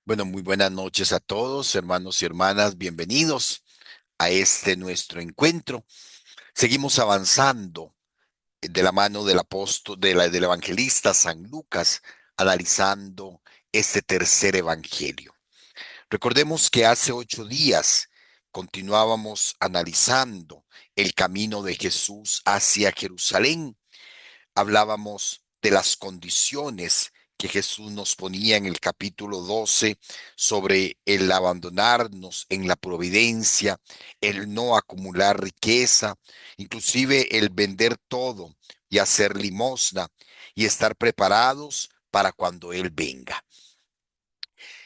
Bueno, muy buenas noches a todos, hermanos y hermanas. Bienvenidos a este nuestro encuentro. Seguimos avanzando de la mano del apóstol, del evangelista San Lucas, analizando este tercer evangelio. Recordemos que hace 8 días continuábamos analizando el camino de Jesús hacia Jerusalén. Hablábamos de las condiciones que Jesús nos ponía en el capítulo 12 sobre el abandonarnos en la providencia, el no acumular riqueza, inclusive el vender todo y hacer limosna y estar preparados para cuando Él venga.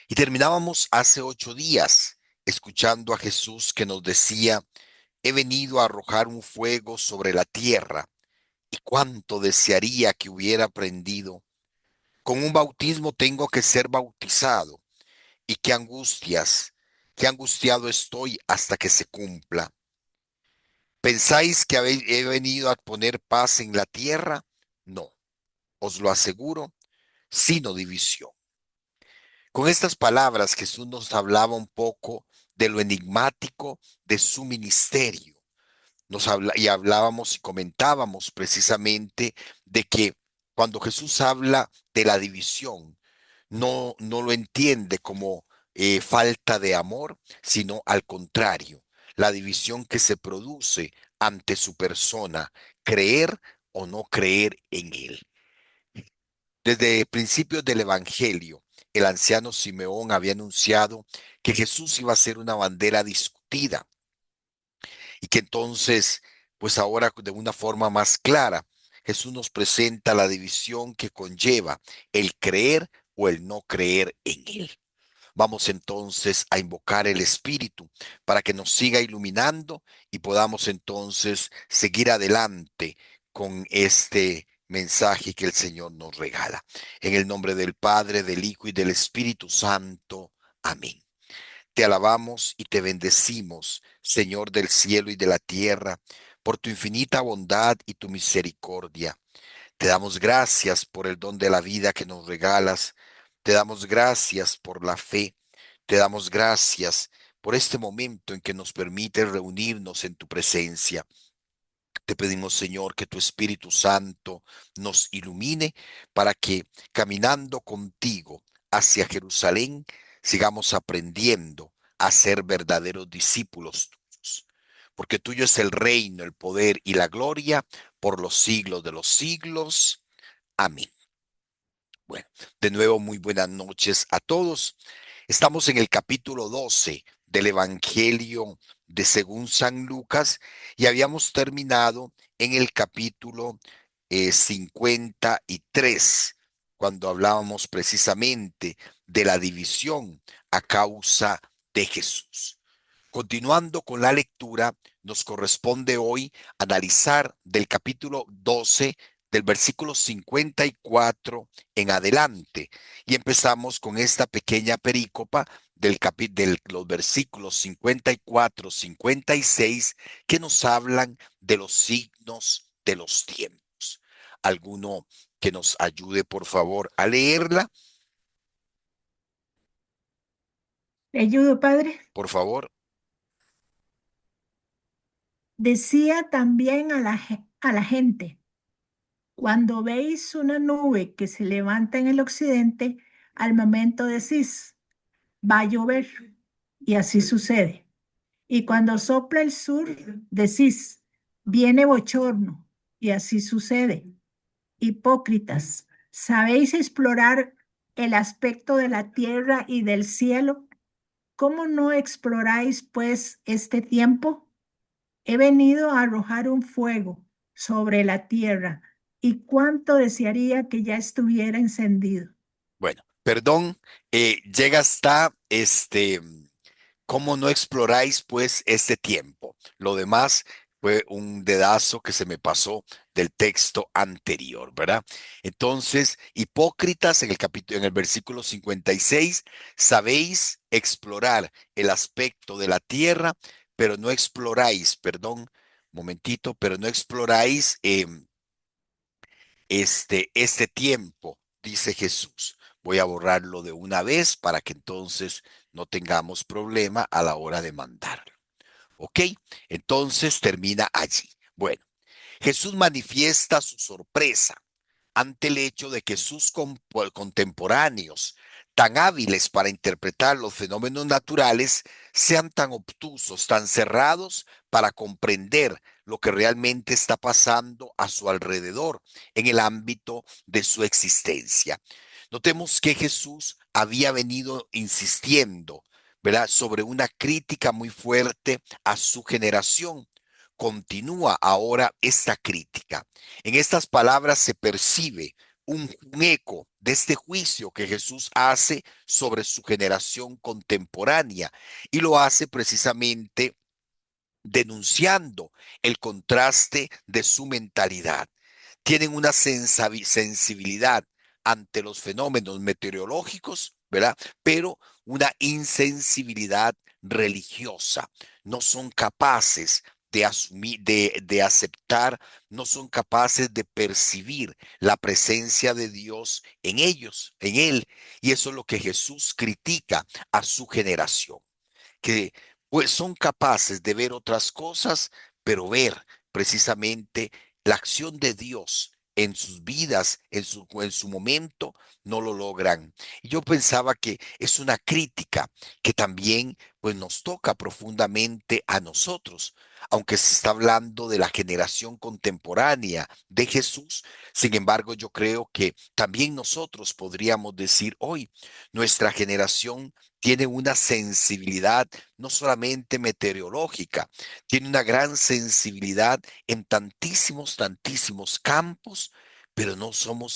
Y terminábamos hace 8 días escuchando a Jesús que nos decía: he venido a arrojar un fuego sobre la tierra, y cuánto desearía que hubiera aprendido. Con un bautismo tengo que ser bautizado, y qué angustias, qué angustiado estoy hasta que se cumpla. ¿Pensáis que he venido a poner paz en la tierra? No, os lo aseguro, sino división. Con estas palabras Jesús nos hablaba un poco de lo enigmático de su ministerio. Y hablábamos y comentábamos precisamente de que cuando Jesús habla de la división, no lo entiende como falta de amor, sino al contrario, la división que se produce ante su persona, creer o no creer en él. Desde principios del Evangelio, el anciano Simeón había anunciado que Jesús iba a ser una bandera discutida, y que entonces, pues ahora de una forma más clara, Jesús nos presenta la división que conlleva el creer o el no creer en Él. Vamos entonces a invocar el Espíritu para que nos siga iluminando y podamos entonces seguir adelante con este mensaje que el Señor nos regala. En el nombre del Padre, del Hijo y del Espíritu Santo. Amén. Te alabamos y te bendecimos, Señor del cielo y de la tierra, por tu infinita bondad y tu misericordia. Te damos gracias por el don de la vida que nos regalas. Te damos gracias por la fe. Te damos gracias por este momento en que nos permite reunirnos en tu presencia. Te pedimos, Señor, que tu Espíritu Santo nos ilumine para que, caminando contigo hacia Jerusalén, sigamos aprendiendo a ser verdaderos discípulos tuyos. Porque tuyo es el reino, el poder y la gloria por los siglos de los siglos. Amén. Bueno, de nuevo, muy buenas noches a todos. Estamos en el capítulo 12 del Evangelio de según San Lucas, y habíamos terminado en el capítulo 53, cuando hablábamos precisamente de la división a causa de Jesús. Continuando con la lectura, nos corresponde hoy analizar del capítulo 12, del versículo 54 en adelante. Y empezamos con esta pequeña perícopa de los versículos 54, 56, que nos hablan de los signos de los tiempos. ¿Alguno que nos ayude, por favor, a leerla? ¿Le ayudo, padre? Por favor. Decía también a la gente, cuando veis una nube que se levanta en el occidente, al momento decís, va a llover, y así sucede. Y cuando sopla el sur, decís, viene bochorno, y así sucede. Hipócritas, ¿sabéis explorar el aspecto de la tierra y del cielo? ¿Cómo no exploráis, pues, este tiempo? He venido a arrojar un fuego sobre la tierra y cuánto desearía que ya estuviera encendido. Bueno, perdón, llega hasta ¿cómo no exploráis pues este tiempo? Lo demás fue un dedazo que se me pasó del texto anterior, ¿verdad? Entonces, hipócritas en el capítulo, en el versículo 56, sabéis explorar el aspecto de la tierra, pero no exploráis, perdón, momentito, pero no exploráis este tiempo, dice Jesús. Voy a borrarlo de una vez para que entonces no tengamos problema a la hora de mandarlo. ¿Ok? Entonces termina allí. Bueno, Jesús manifiesta su sorpresa ante el hecho de que sus contemporáneos, tan hábiles para interpretar los fenómenos naturales, sean tan obtusos, tan cerrados para comprender lo que realmente está pasando a su alrededor en el ámbito de su existencia. Notemos que Jesús había venido insistiendo, ¿verdad?, sobre una crítica muy fuerte a su generación. Continúa ahora esta crítica. En estas palabras se percibe un eco de este juicio que Jesús hace sobre su generación contemporánea, y lo hace precisamente denunciando el contraste de su mentalidad. Tienen una sensibilidad ante los fenómenos meteorológicos, ¿verdad? Pero una insensibilidad religiosa. No son capaces de asumir, de aceptar, no son capaces de percibir la presencia de Dios en ellos, en él. Y eso es lo que Jesús critica a su generación, que pues son capaces de ver otras cosas, pero ver precisamente la acción de Dios en sus vidas, en su momento, no lo logran. Y yo pensaba que es una crítica que también pues nos toca profundamente a nosotros, aunque se está hablando de la generación contemporánea de Jesús. Sin embargo, yo creo que también nosotros podríamos decir hoy, nuestra generación tiene una sensibilidad no solamente meteorológica, tiene una gran sensibilidad en tantísimos, tantísimos campos, pero no somos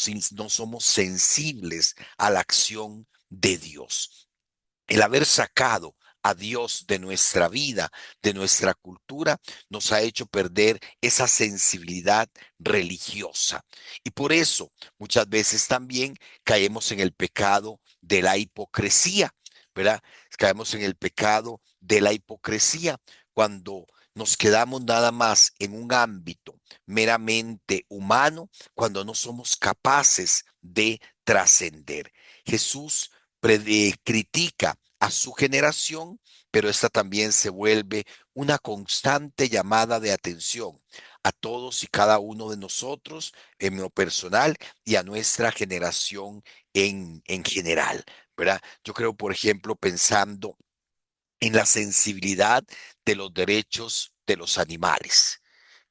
sensibles a la acción de Dios. El haber sacado a Dios de nuestra vida, de nuestra cultura, nos ha hecho perder esa sensibilidad religiosa. Y por eso muchas veces también caemos en el pecado de la hipocresía, ¿verdad? Caemos en el pecado de la hipocresía cuando nos quedamos nada más en un ámbito meramente humano, cuando no somos capaces de trascender. Jesús critica a su generación, pero esta también se vuelve una constante llamada de atención a todos y cada uno de nosotros en lo personal y a nuestra generación en general, ¿verdad? Yo creo, por ejemplo, pensando en la sensibilidad de los derechos de los animales.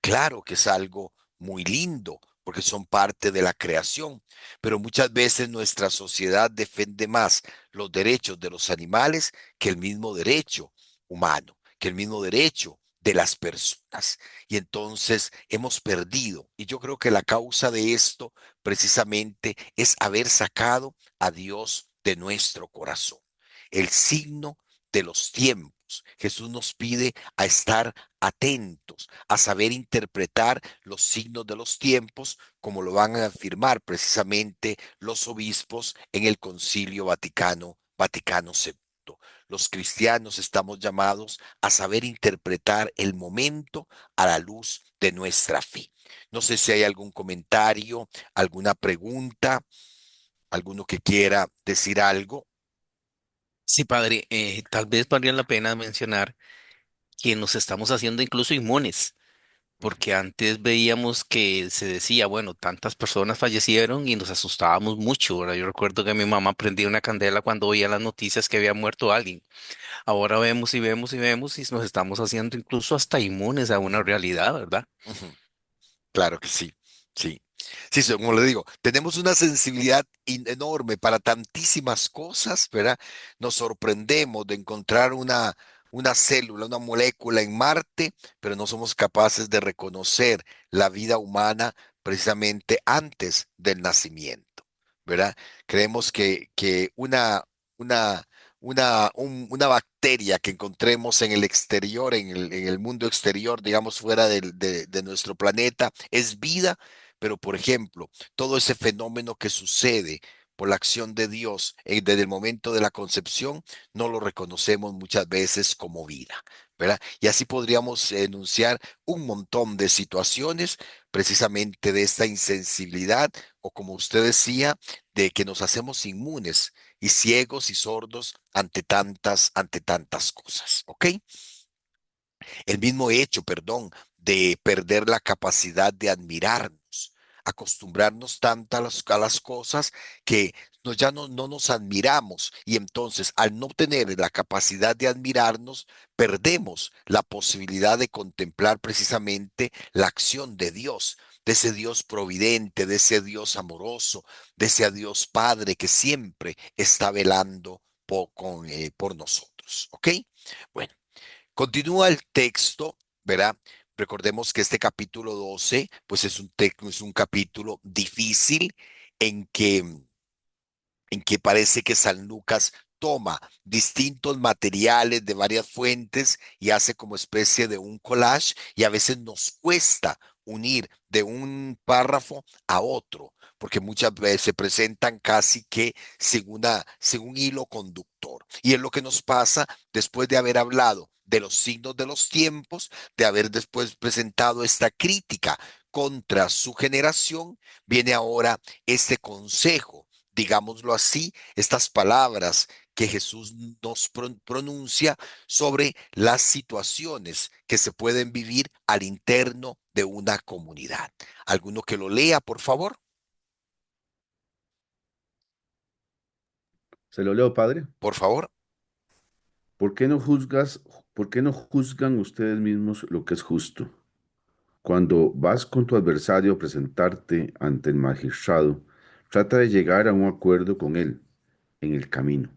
Claro que es algo muy lindo porque son parte de la creación, pero muchas veces nuestra sociedad defiende más los derechos de los animales que el mismo derecho humano, que el mismo derecho de las personas. Y entonces hemos perdido. Y yo creo que la causa de esto precisamente es haber sacado a Dios de nuestro corazón. El signo de los tiempos. Jesús nos pide a estar atentos, a saber interpretar los signos de los tiempos, como lo van a afirmar precisamente los obispos en el Concilio Vaticano II. Los cristianos estamos llamados a saber interpretar el momento a la luz de nuestra fe. No sé si hay algún comentario, alguna pregunta, alguno que quiera decir algo. Sí, padre, tal vez valdría la pena mencionar que nos estamos haciendo incluso inmunes, Ujú, porque antes veíamos que se decía, bueno, tantas personas fallecieron y nos asustábamos mucho, ¿verdad? Yo recuerdo que mi mamá prendía una candela cuando oía las noticias que había muerto alguien. Ahora vemos y vemos y vemos y nos estamos haciendo incluso hasta inmunes a una realidad, ¿verdad? ujú. Claro que sí, sí. Sí, como le digo, tenemos una sensibilidad enorme para tantísimas cosas, ¿verdad? Nos sorprendemos de encontrar una célula, una molécula en Marte, pero no somos capaces de reconocer la vida humana precisamente antes del nacimiento, ¿verdad? Creemos que una, una bacteria que encontremos en el exterior, en el mundo exterior, digamos, fuera de nuestro planeta, es vida, pero por ejemplo, todo ese fenómeno que sucede por la acción de Dios desde el momento de la concepción, no lo reconocemos muchas veces como vida, ¿verdad? Y así podríamos enunciar un montón de situaciones precisamente de esta insensibilidad o como usted decía, de que nos hacemos inmunes y ciegos y sordos ante tantas cosas, ¿ok? El mismo hecho, perdón, de perder la capacidad de admirarnos, acostumbrarnos tanto a a las cosas que ya no nos admiramos y entonces al no tener la capacidad de admirarnos, perdemos la posibilidad de contemplar precisamente la acción de ese Dios providente, de ese Dios amoroso, de ese Dios Padre que siempre está velando por nosotros. ¿Ok? Bueno. Continúa el texto, ¿verdad? Recordemos que este capítulo 12, pues es un capítulo difícil en que parece que San Lucas toma distintos materiales de varias fuentes y hace como especie de un collage y a veces nos cuesta unir de un párrafo a otro, porque muchas veces se presentan casi que sin un hilo conductor. Y es lo que nos pasa después de haber hablado de los signos de los tiempos, de haber después presentado esta crítica contra su generación, viene ahora este consejo, digámoslo así, estas palabras que Jesús nos pronuncia sobre las situaciones que se pueden vivir al interno de una comunidad. ¿Alguno que lo lea, por favor? Se lo leo, padre. Por favor. ¿Por qué no juzgas, por qué no juzgan ustedes mismos lo que es justo? Cuando vas con tu adversario a presentarte ante el magistrado, trata de llegar a un acuerdo con él en el camino.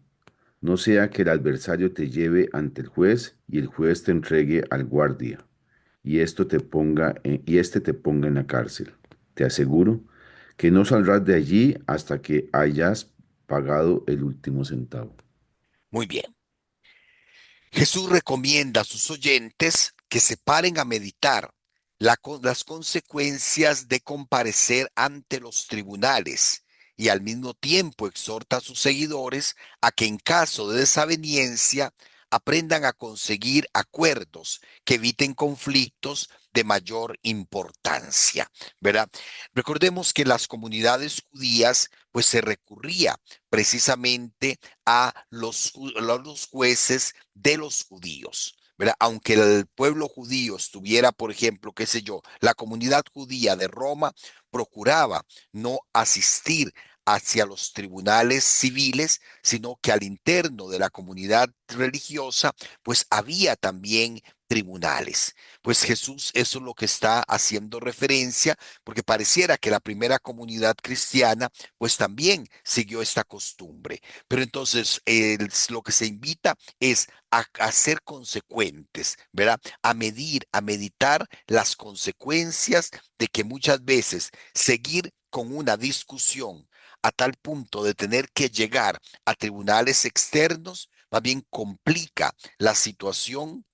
No sea que el adversario te lleve ante el juez y el juez te entregue al guardia y este te ponga en la cárcel. Te aseguro que no saldrás de allí hasta que hayas pagado el último centavo. Muy bien. Jesús recomienda a sus oyentes que se paren a meditar las consecuencias de comparecer ante los tribunales y al mismo tiempo exhorta a sus seguidores a que en caso de desaveniencia aprendan a conseguir acuerdos que eviten conflictos de mayor importancia, ¿verdad? Recordemos que en las comunidades judías pues se recurría precisamente a los jueces de los judíos. ¿Verdad? Aunque el pueblo judío estuviera, por ejemplo, qué sé yo, la comunidad judía de Roma procuraba no asistir hacia los tribunales civiles, sino que al interno de la comunidad religiosa, pues había también tribunales. Pues Jesús eso es lo que está haciendo referencia, porque pareciera que la primera comunidad cristiana, pues también siguió esta costumbre. Pero entonces lo que se invita es a ser consecuentes, ¿verdad? A medir, a meditar las consecuencias de que muchas veces seguir con una discusión a tal punto de tener que llegar a tribunales externos, más bien complica la situación,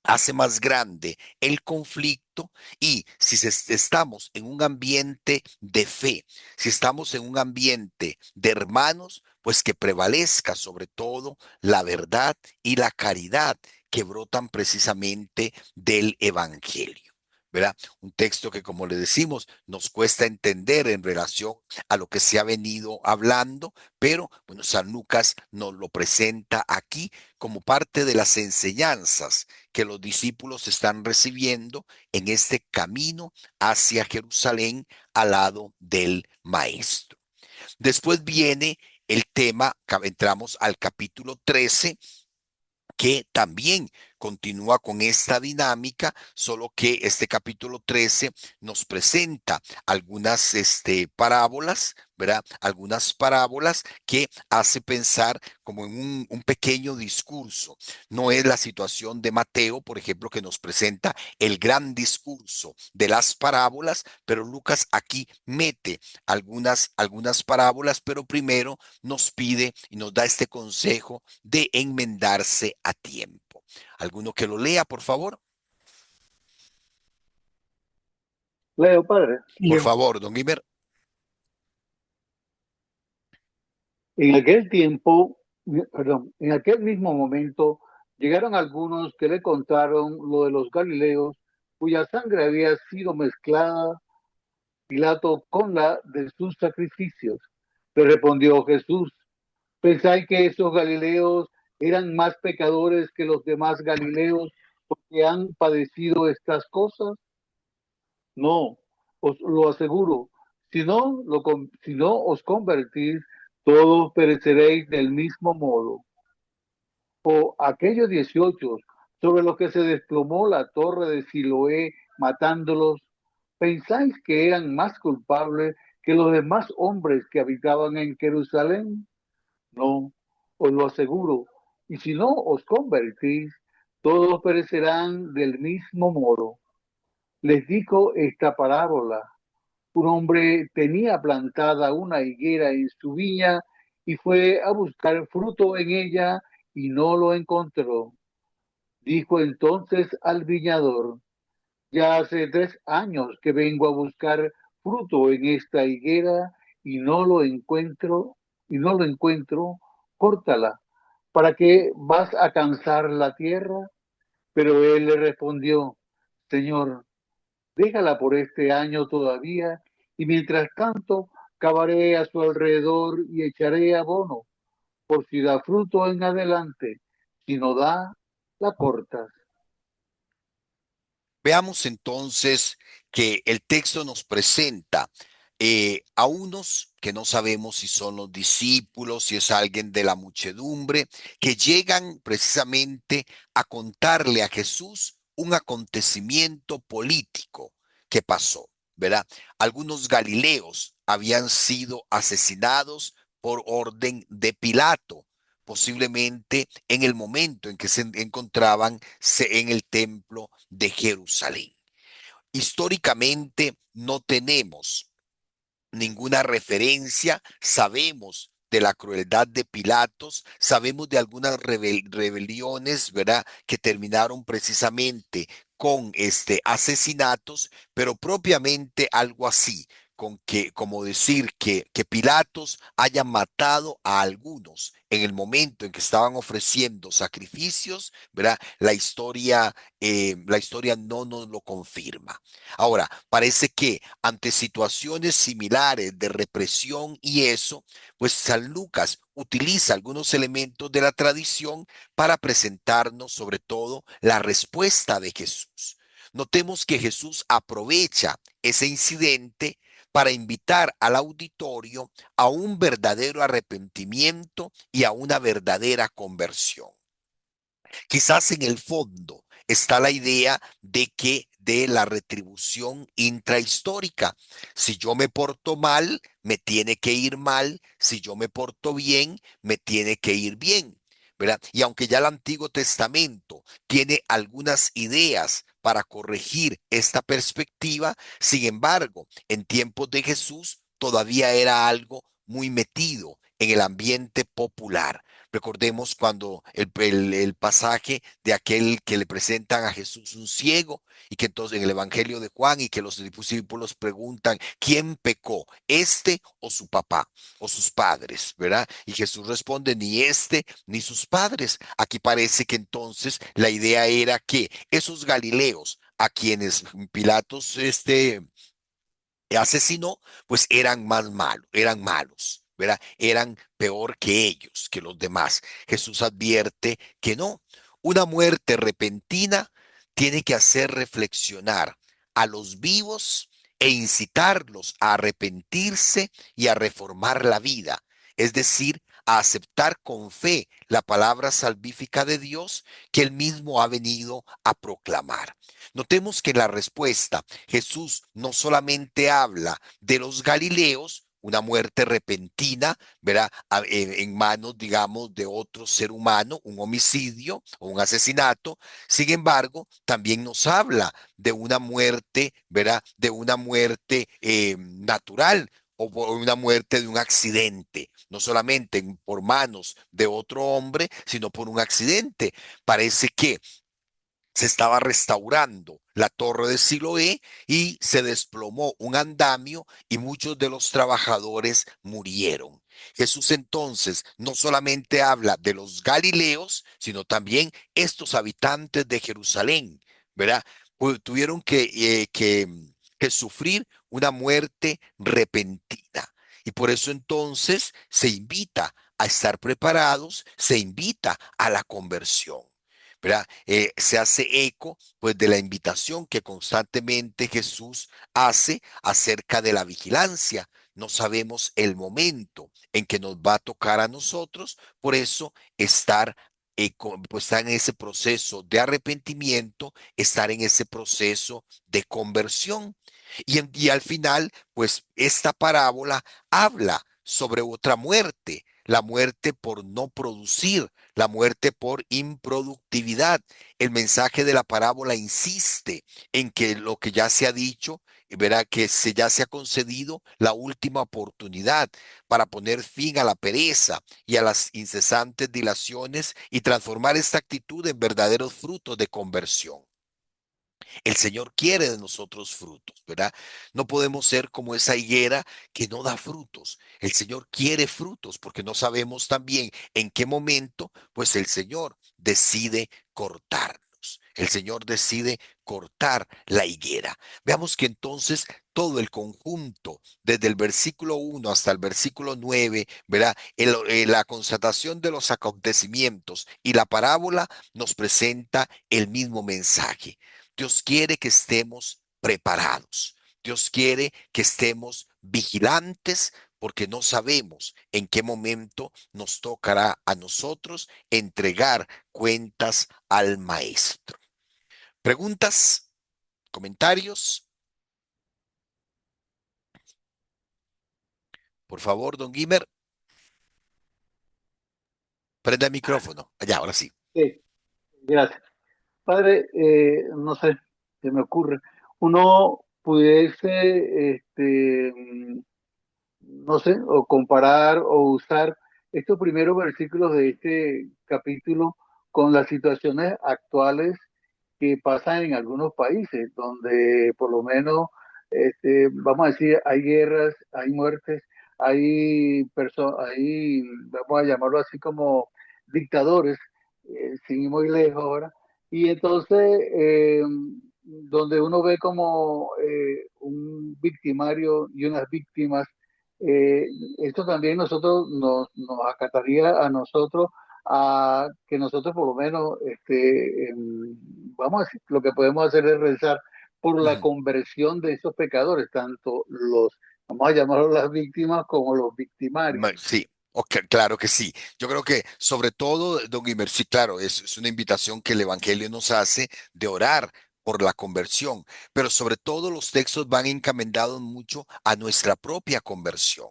hace más grande el conflicto y si estamos en un ambiente de fe, si estamos en un ambiente de hermanos, pues que prevalezca sobre todo la verdad y la caridad que brotan precisamente del Evangelio. ¿Verdad? Un texto que, como le decimos, nos cuesta entender en relación a lo que se ha venido hablando, pero bueno, San Lucas nos lo presenta aquí como parte de las enseñanzas que los discípulos están recibiendo en este camino hacia Jerusalén al lado del Maestro. Después viene el tema, entramos al capítulo 13, que también continúa con esta dinámica, solo que este capítulo 13 nos presenta algunas parábolas, ¿verdad? Algunas parábolas que hace pensar como en un pequeño discurso. No es la situación de Mateo, por ejemplo, que nos presenta el gran discurso de las parábolas, pero Lucas aquí mete algunas parábolas, pero primero nos pide y nos da este consejo de enmendarse a tiempo. ¿Alguno que lo lea, por favor? Leo, padre. Por Leo. favor, don Iber. En aquel tiempo, perdón, en aquel mismo momento, llegaron algunos que le contaron lo de los Galileos, cuya sangre había sido mezclada Pilato con la de sus sacrificios. Le respondió Jesús: ¿pensáis que esos galileos eran más pecadores que los demás galileos porque han padecido estas cosas? No, os lo aseguro. Si no os convertís, todos pereceréis del mismo modo. O aquellos 18 sobre los que se desplomó la torre de Siloé matándolos, ¿pensáis que eran más culpables que los demás hombres que habitaban en Jerusalén? No, os lo aseguro. Y si no os convertís, todos perecerán del mismo modo. Les dijo esta parábola: un hombre tenía plantada una higuera en su viña y fue a buscar fruto en ella y no lo encontró. Dijo entonces al viñador: ya hace 3 años que vengo a buscar fruto en esta higuera y no lo encuentro, córtala. ¿Para qué vas a cansar la tierra? Pero él le respondió: Señor, déjala por este año todavía, y mientras tanto cavaré a su alrededor y echaré abono, por si da fruto en adelante. Si no da, la cortas. Veamos entonces que el texto nos presenta a unos que no sabemos si son los discípulos, si es alguien de la muchedumbre, que llegan precisamente a contarle a Jesús un acontecimiento político que pasó, ¿verdad? Algunos galileos habían sido asesinados por orden de Pilato, posiblemente en el momento en que se encontraban en el templo de Jerusalén. Históricamente no tenemos ninguna referencia, sabemos de la crueldad de Pilatos, sabemos de algunas rebeliones, ¿verdad?, que terminaron precisamente con asesinatos, pero propiamente algo así, con que, como decir que Pilatos haya matado a algunos en el momento en que estaban ofreciendo sacrificios, ¿verdad? La historia no nos lo confirma. Ahora, parece que ante situaciones similares de represión y eso, pues San Lucas utiliza algunos elementos de la tradición para presentarnos sobre todo la respuesta de Jesús. Notemos que Jesús aprovecha ese incidente para invitar al auditorio a un verdadero arrepentimiento y a una verdadera conversión. Quizás en el fondo está la idea de la retribución intrahistórica. Si yo me porto mal, me tiene que ir mal. Si yo me porto bien, me tiene que ir bien. ¿Verdad? Y aunque ya el Antiguo Testamento tiene algunas ideas para corregir esta perspectiva, sin embargo, en tiempos de Jesús todavía era algo muy metido en el ambiente popular. Recordemos cuando el pasaje de aquel que le presentan a Jesús un ciego y que entonces en el Evangelio de Juan y que los discípulos preguntan, ¿quién pecó? ¿Este o su papá o sus padres? ¿Verdad? Y Jesús responde, ni este ni sus padres. Aquí parece que entonces la idea era que esos galileos a quienes Pilatos asesinó, pues eran más malos, eran malos, ¿verdad? Eran peor que ellos, que los demás. Jesús advierte que no, una muerte repentina tiene que hacer reflexionar a los vivos e incitarlos a arrepentirse y a reformar la vida, es decir, a aceptar con fe la palabra salvífica de Dios que él mismo ha venido a proclamar. Notemos que en la respuesta Jesús no solamente habla de los galileos, una muerte repentina, ¿verdad? En manos, digamos, de otro ser humano, un homicidio o un asesinato. Sin embargo, también nos habla de una muerte, ¿verdad? De una muerte natural o por una muerte de un accidente, no solamente por manos de otro hombre, sino por un accidente. Parece que se estaba restaurando la torre de Siloé y se desplomó un andamio y muchos de los trabajadores murieron. Jesús entonces no solamente habla de los galileos, sino también estos habitantes de Jerusalén, ¿verdad? Pues tuvieron que sufrir una muerte repentina. Y por eso entonces se invita a estar preparados, se invita a la conversión. ¿Verdad? Se hace eco pues de la invitación que constantemente Jesús hace acerca de la vigilancia. No sabemos el momento en que nos va a tocar a nosotros, por eso estar, pues, estar en ese proceso de arrepentimiento, estar en ese proceso de conversión. Y al final, pues esta parábola habla sobre otra muerte, la muerte por no producir, la muerte por improductividad. El mensaje de la parábola insiste en que lo que ya se ha dicho, verá que ya se ha concedido la última oportunidad para poner fin a la pereza y a las incesantes dilaciones y transformar esta actitud en verdaderos frutos de conversión. El Señor quiere de nosotros frutos, ¿verdad? No podemos ser como esa higuera que no da frutos. El Señor quiere frutos porque no sabemos también en qué momento, pues el Señor decide cortarnos. El Señor decide cortar la higuera. Veamos que entonces todo el conjunto, desde el versículo 1 hasta el versículo 9, ¿verdad? La constatación de los acontecimientos y la parábola nos presenta el mismo mensaje. Dios quiere que estemos preparados. Dios quiere que estemos vigilantes porque no sabemos en qué momento nos tocará a nosotros entregar cuentas al Maestro. ¿Preguntas? ¿Comentarios? Por favor, don Guimer, prenda el micrófono. Allá, ahora sí. Sí, gracias. Padre, no sé, se me ocurre, uno pudiese, no sé, o comparar o usar estos primeros versículos de este capítulo con las situaciones actuales que pasan en algunos países, donde por lo menos, vamos a decir, hay guerras, hay muertes, hay, vamos a llamarlo así como dictadores, sin ir muy lejos ahora, y entonces, donde uno ve como un victimario y unas víctimas, eh, esto también nos acataría a nosotros a que nosotros por lo menos, vamos a decir, lo que podemos hacer es rezar por la Ujú. conversión de esos pecadores, tanto los, vamos a llamarlos las víctimas como los victimarios. Sí, ok, claro que sí. Yo creo que sobre todo, don Guimer, sí, claro, es una invitación que el Evangelio nos hace de orar por la conversión, pero sobre todo los textos van encaminados mucho a nuestra propia conversión.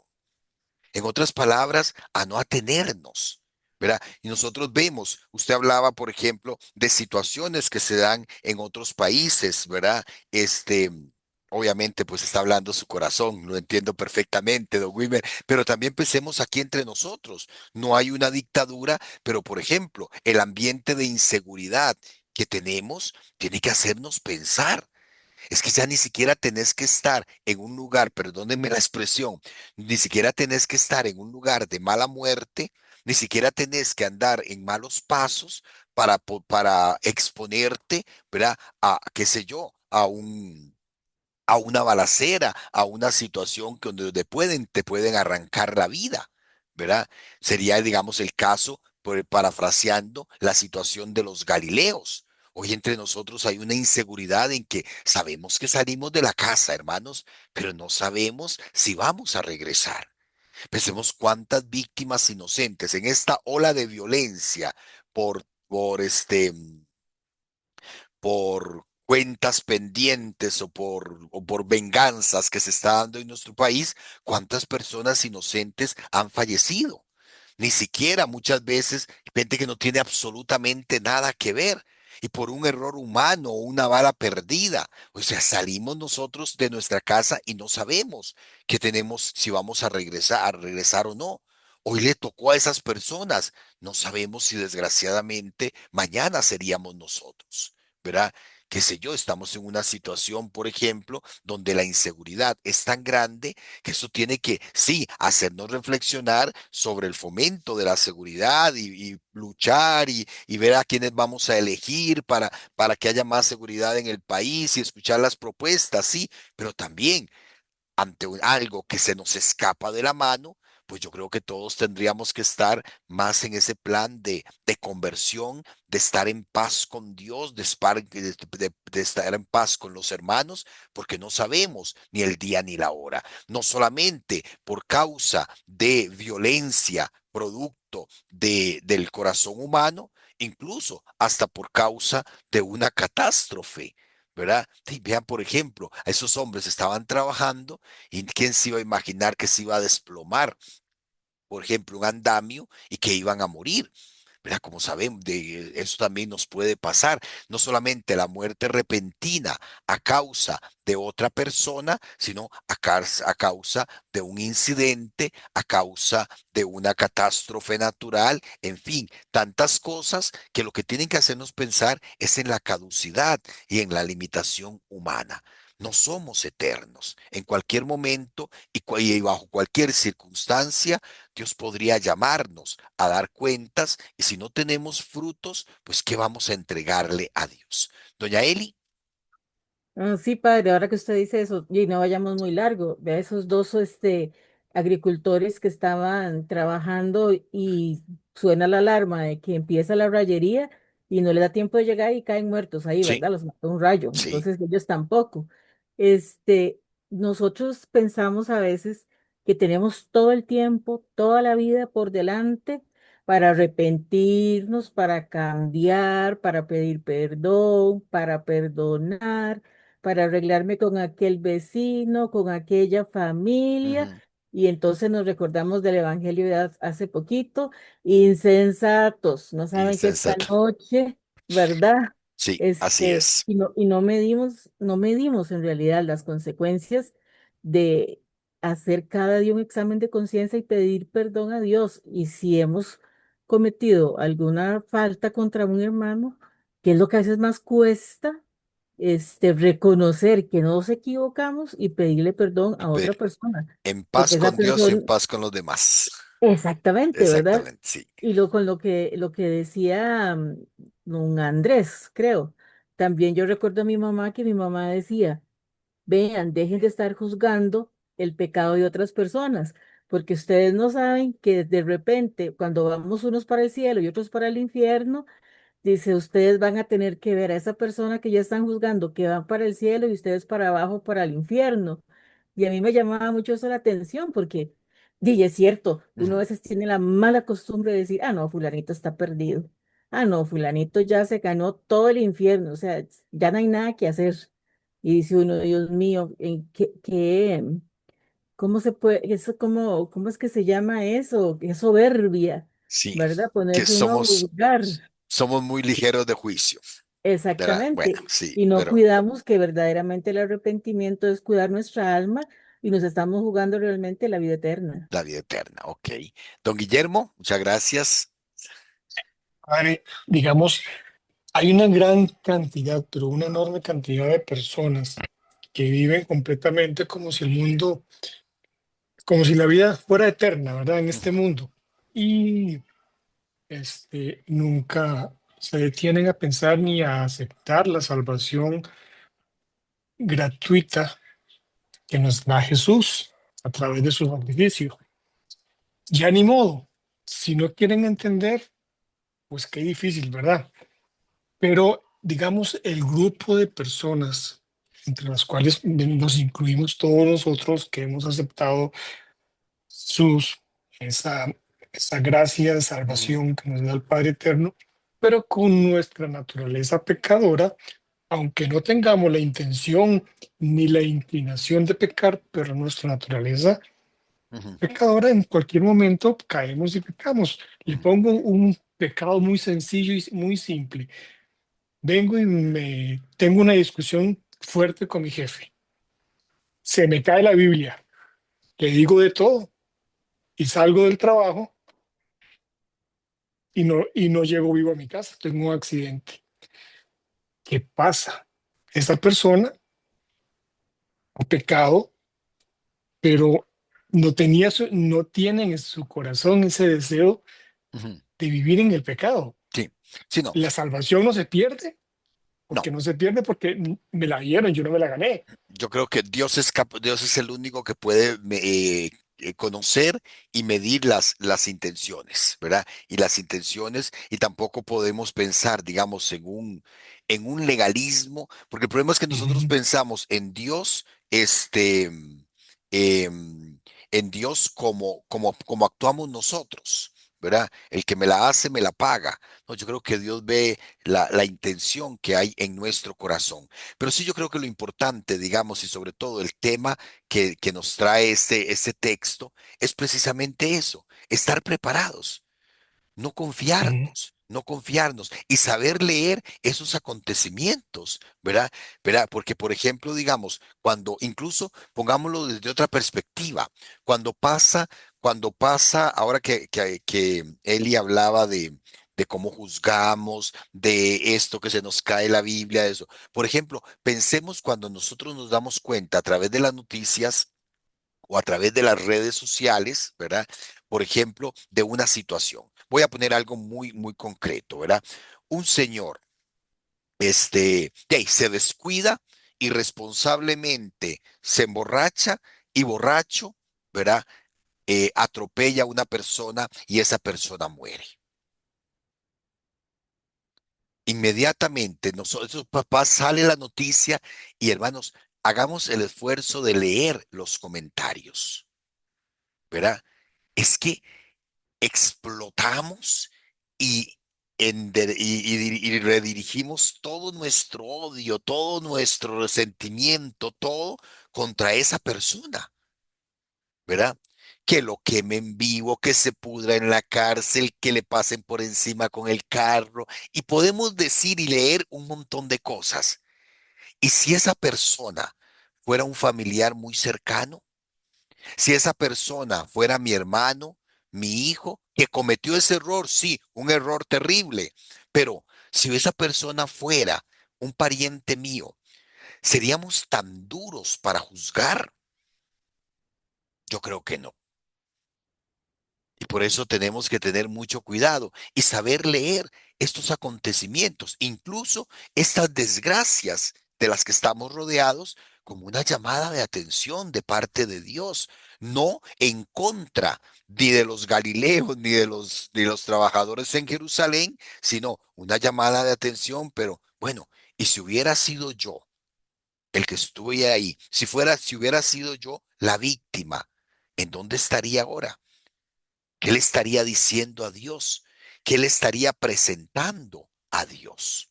En otras palabras, a no atenernos, ¿verdad? Y nosotros vemos, usted hablaba, por ejemplo, de situaciones que se dan en otros países, ¿verdad? Obviamente, pues está hablando su corazón, lo entiendo perfectamente, don Wilmer, pero también pensemos aquí entre nosotros. No hay una dictadura, pero por ejemplo, el ambiente de inseguridad que tenemos tiene que hacernos pensar. Es que ya ni siquiera tenés que estar en un lugar, perdónenme la expresión, ni siquiera tenés que estar en un lugar de mala muerte, ni siquiera tenés que andar en malos pasos para exponerte, ¿verdad? A, qué sé yo, a una balacera, a una situación que donde te pueden arrancar la vida, ¿verdad? Sería, digamos, el caso, parafraseando, la situación de los Galileos. Hoy entre nosotros hay una inseguridad en que sabemos que salimos de la casa, hermanos, pero no sabemos si vamos a regresar. Pensemos cuántas víctimas inocentes en esta ola de violencia por cuentas pendientes o por venganzas que se está dando en nuestro país, cuántas personas inocentes han fallecido. Ni siquiera muchas veces gente que no tiene absolutamente nada que ver. Y por un error humano o una bala perdida. O sea, salimos nosotros de nuestra casa y no sabemos que tenemos, si vamos a regresar o no. Hoy le tocó a esas personas. No sabemos si desgraciadamente mañana seríamos nosotros. ¿Verdad? Qué sé yo, estamos en una situación, por ejemplo, donde la inseguridad es tan grande que eso tiene que, sí, hacernos reflexionar sobre el fomento de la seguridad y luchar y ver a quiénes vamos a elegir para que haya más seguridad en el país y escuchar las propuestas, sí, pero también ante algo que se nos escapa de la mano, pues yo creo que todos tendríamos que estar más en ese plan de conversión, de estar en paz con Dios, de estar en paz con los hermanos, porque no sabemos ni el día ni la hora. No solamente por causa de violencia, producto del corazón humano, incluso hasta por causa de una catástrofe. ¿Verdad? Y vean, por ejemplo, a esos hombres estaban trabajando y quién se iba a imaginar que se iba a desplomar, por ejemplo, un andamio y que iban a morir. ¿Verdad? Como sabemos, eso también nos puede pasar. No solamente la muerte repentina a causa de otra persona, sino a causa de un incidente, a causa de una catástrofe natural, en fin, tantas cosas que lo que tienen que hacernos pensar es en la caducidad y en la limitación humana. No somos eternos. En cualquier momento y bajo cualquier circunstancia, Dios podría llamarnos a dar cuentas y si no tenemos frutos, pues ¿qué vamos a entregarle a Dios? Doña Eli. Sí, padre, ahora que usted dice eso, y no vayamos muy largo, vea esos dos agricultores que estaban trabajando y suena la alarma de que empieza la rayería y no le da tiempo de llegar y caen muertos ahí, Sí, ¿verdad? Los mató un rayo, sí. entonces ellos tampoco. Este, nosotros pensamos a veces que tenemos todo el tiempo, toda la vida por delante para arrepentirnos, para cambiar, para pedir perdón, para perdonar, para arreglarme con aquel vecino, con aquella familia. Ujú. Y entonces nos recordamos del Evangelio de hace poquito, insensatos, no saben que esta Insensato. noche, ¿verdad? Sí, así es. No medimos en realidad las consecuencias de hacer cada día un examen de conciencia y pedir perdón a Dios. Y si hemos cometido alguna falta contra un hermano, que es lo que a veces más cuesta, reconocer que nos equivocamos y pedirle perdón Y a otra pedir persona, en paz porque esa con Dios y en persona, paz con los demás. exactamente, ¿verdad? Exactamente, sí. Y con lo que decía don Andrés, creo, también yo recuerdo a mi mamá que mi mamá decía, vean, dejen de estar juzgando el pecado de otras personas, porque ustedes no saben que de repente, cuando vamos unos para el cielo y otros para el infierno, dice, ustedes van a tener que ver a esa persona que ya están juzgando, que van para el cielo y ustedes para abajo, para el infierno. Y a mí me llamaba mucho eso la atención, porque, dije, es cierto, uno a Ujú. veces tiene la mala costumbre de decir, ah, no, fulanito está perdido. Ah, no, fulanito ya se ganó todo el infierno, o sea, ya no hay nada que hacer. Y dice uno, Dios mío, ¿cómo se puede, eso, cómo es que se llama eso? Es soberbia, Sí, ¿verdad? que Ponerse uno a somos, juzgar. somos muy ligeros de juicio, ¿verdad? Bueno, Exactamente. sí, Y no pero cuidamos que verdaderamente el arrepentimiento es cuidar nuestra alma y nos estamos jugando realmente la vida eterna. la vida eterna, ok. Don Guillermo, muchas gracias. Padre, digamos, hay una gran cantidad, pero una enorme cantidad de personas que viven completamente como si el mundo, como si la vida fuera eterna, ¿verdad? En este Ujú, mundo. Y nunca se detienen a pensar ni a aceptar la salvación gratuita que nos da Jesús a través de su sacrificio. Ya ni modo, si no quieren entender, pues qué difícil, ¿verdad? Pero digamos, el grupo de personas entre las cuales nos incluimos todos nosotros que hemos aceptado sus, esa, esa gracia de ujú, salvación que nos da el Padre Eterno, pero con nuestra naturaleza pecadora, aunque no tengamos la intención ni la inclinación de pecar, pero nuestra naturaleza ujú, pecadora en cualquier momento caemos y pecamos. Le ujú, pongo un pecado muy sencillo y muy simple. Vengo y me tengo una discusión fuerte con mi jefe. Se me cae la Biblia, le digo de todo y salgo del trabajo y no llego vivo a mi casa, tengo un accidente. ¿Qué pasa? Esta persona ha pecado, pero no tiene en su corazón ese deseo ujú. de vivir en el pecado. Sí, sí, no. La salvación no se pierde No, porque no se pierde porque me la dieron, yo no me la gané. yo creo que Dios es el único que puede conocer y medir las intenciones, ¿verdad? Y las intenciones, y tampoco podemos pensar, digamos, en un legalismo, porque el problema es que nosotros Ujú, pensamos en Dios, en Dios como actuamos nosotros. ¿Verdad? El que me la hace, me la paga. No, yo creo que Dios ve la intención que hay en nuestro corazón. Pero sí yo creo que lo importante, digamos, y sobre todo el tema que nos trae este texto, es precisamente eso, estar preparados, ujú. no confiarnos y saber leer esos acontecimientos, ¿verdad? ¿Verdad? Porque, por ejemplo, digamos, cuando incluso pongámoslo desde otra perspectiva, cuando pasa, ahora que Eli hablaba de cómo juzgamos, de esto que se nos cae la Biblia, eso. Por ejemplo, pensemos cuando nosotros nos damos cuenta a través de las noticias o a través de las redes sociales, ¿verdad? Por ejemplo, de una situación. Voy a poner algo muy concreto, ¿verdad? Un señor, se descuida irresponsablemente, se emborracha y borracho, ¿verdad? Atropella a una persona y esa persona muere. Inmediatamente, nosotros, papás, sale la noticia y hermanos, hagamos el esfuerzo de leer los comentarios, ¿verdad? Es que explotamos y, y redirigimos todo nuestro odio, todo nuestro resentimiento, todo contra esa persona, ¿verdad? Que lo quemen vivo, que se pudra en la cárcel, que le pasen por encima con el carro. Y podemos decir y leer un montón de cosas. ¿Y si esa persona fuera un familiar muy cercano? Si esa persona fuera mi hermano, mi hijo, que cometió ese error, sí, un error terrible, pero si esa persona fuera un pariente mío, ¿seríamos tan duros para juzgar? Yo creo que no. Y por eso tenemos que tener mucho cuidado y saber leer estos acontecimientos, incluso estas desgracias de las que estamos rodeados, como una llamada de atención de parte de Dios, no en contra ni de los galileos ni los trabajadores en Jerusalén, sino una llamada de atención, pero bueno, y si hubiera sido yo el que estuve ahí, si hubiera sido yo la víctima, ¿en dónde estaría ahora? ¿Qué le estaría diciendo a Dios? ¿Qué le estaría presentando a Dios?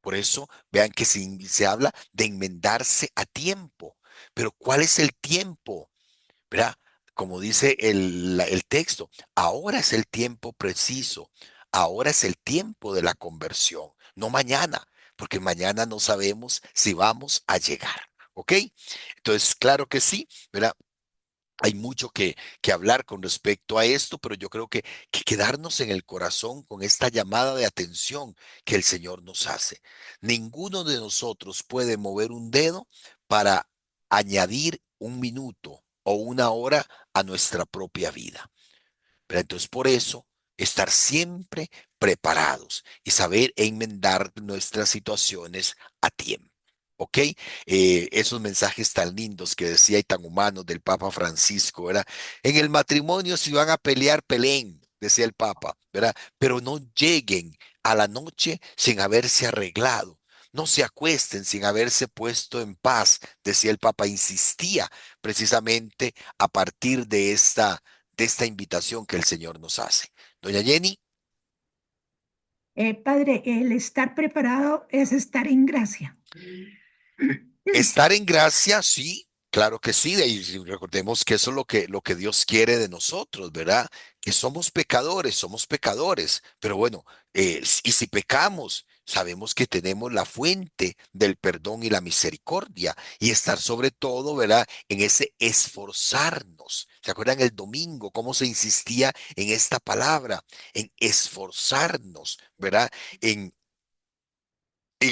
Por eso, vean que se habla de enmendarse a tiempo. Pero ¿cuál es el tiempo? ¿Verdad? Como dice el texto, ahora es el tiempo preciso. Ahora es el tiempo de la conversión, no mañana, porque mañana no sabemos si vamos a llegar. ¿Ok? Entonces, claro que sí, ¿verdad? Hay mucho que hablar con respecto a esto, pero yo creo que quedarnos en el corazón con esta llamada de atención que el Señor nos hace. Ninguno de nosotros puede mover un dedo para añadir un minuto o una hora a nuestra propia vida. Pero entonces por eso, estar siempre preparados y saber enmendar nuestras situaciones a tiempo. ¿Ok? Esos mensajes tan lindos que decía y tan humanos del Papa Francisco, ¿verdad? En el matrimonio, si van a pelear, peleen, decía el Papa, ¿verdad? Pero no lleguen a la noche sin haberse arreglado. No se acuesten sin haberse puesto en paz, decía el Papa, insistía precisamente a partir de esta invitación que el Señor nos hace. Doña Jenny, Padre, el estar preparado es estar en gracia. estar en gracia, sí, claro que sí, y recordemos que eso es lo que Dios quiere de nosotros, ¿verdad? Que somos pecadores, pero bueno, y si pecamos, sabemos que tenemos la fuente del perdón y la misericordia, y estar sobre todo, ¿verdad? En ese esforzarnos. ¿Se acuerdan el domingo cómo se insistía en esta palabra? En esforzarnos, ¿verdad? En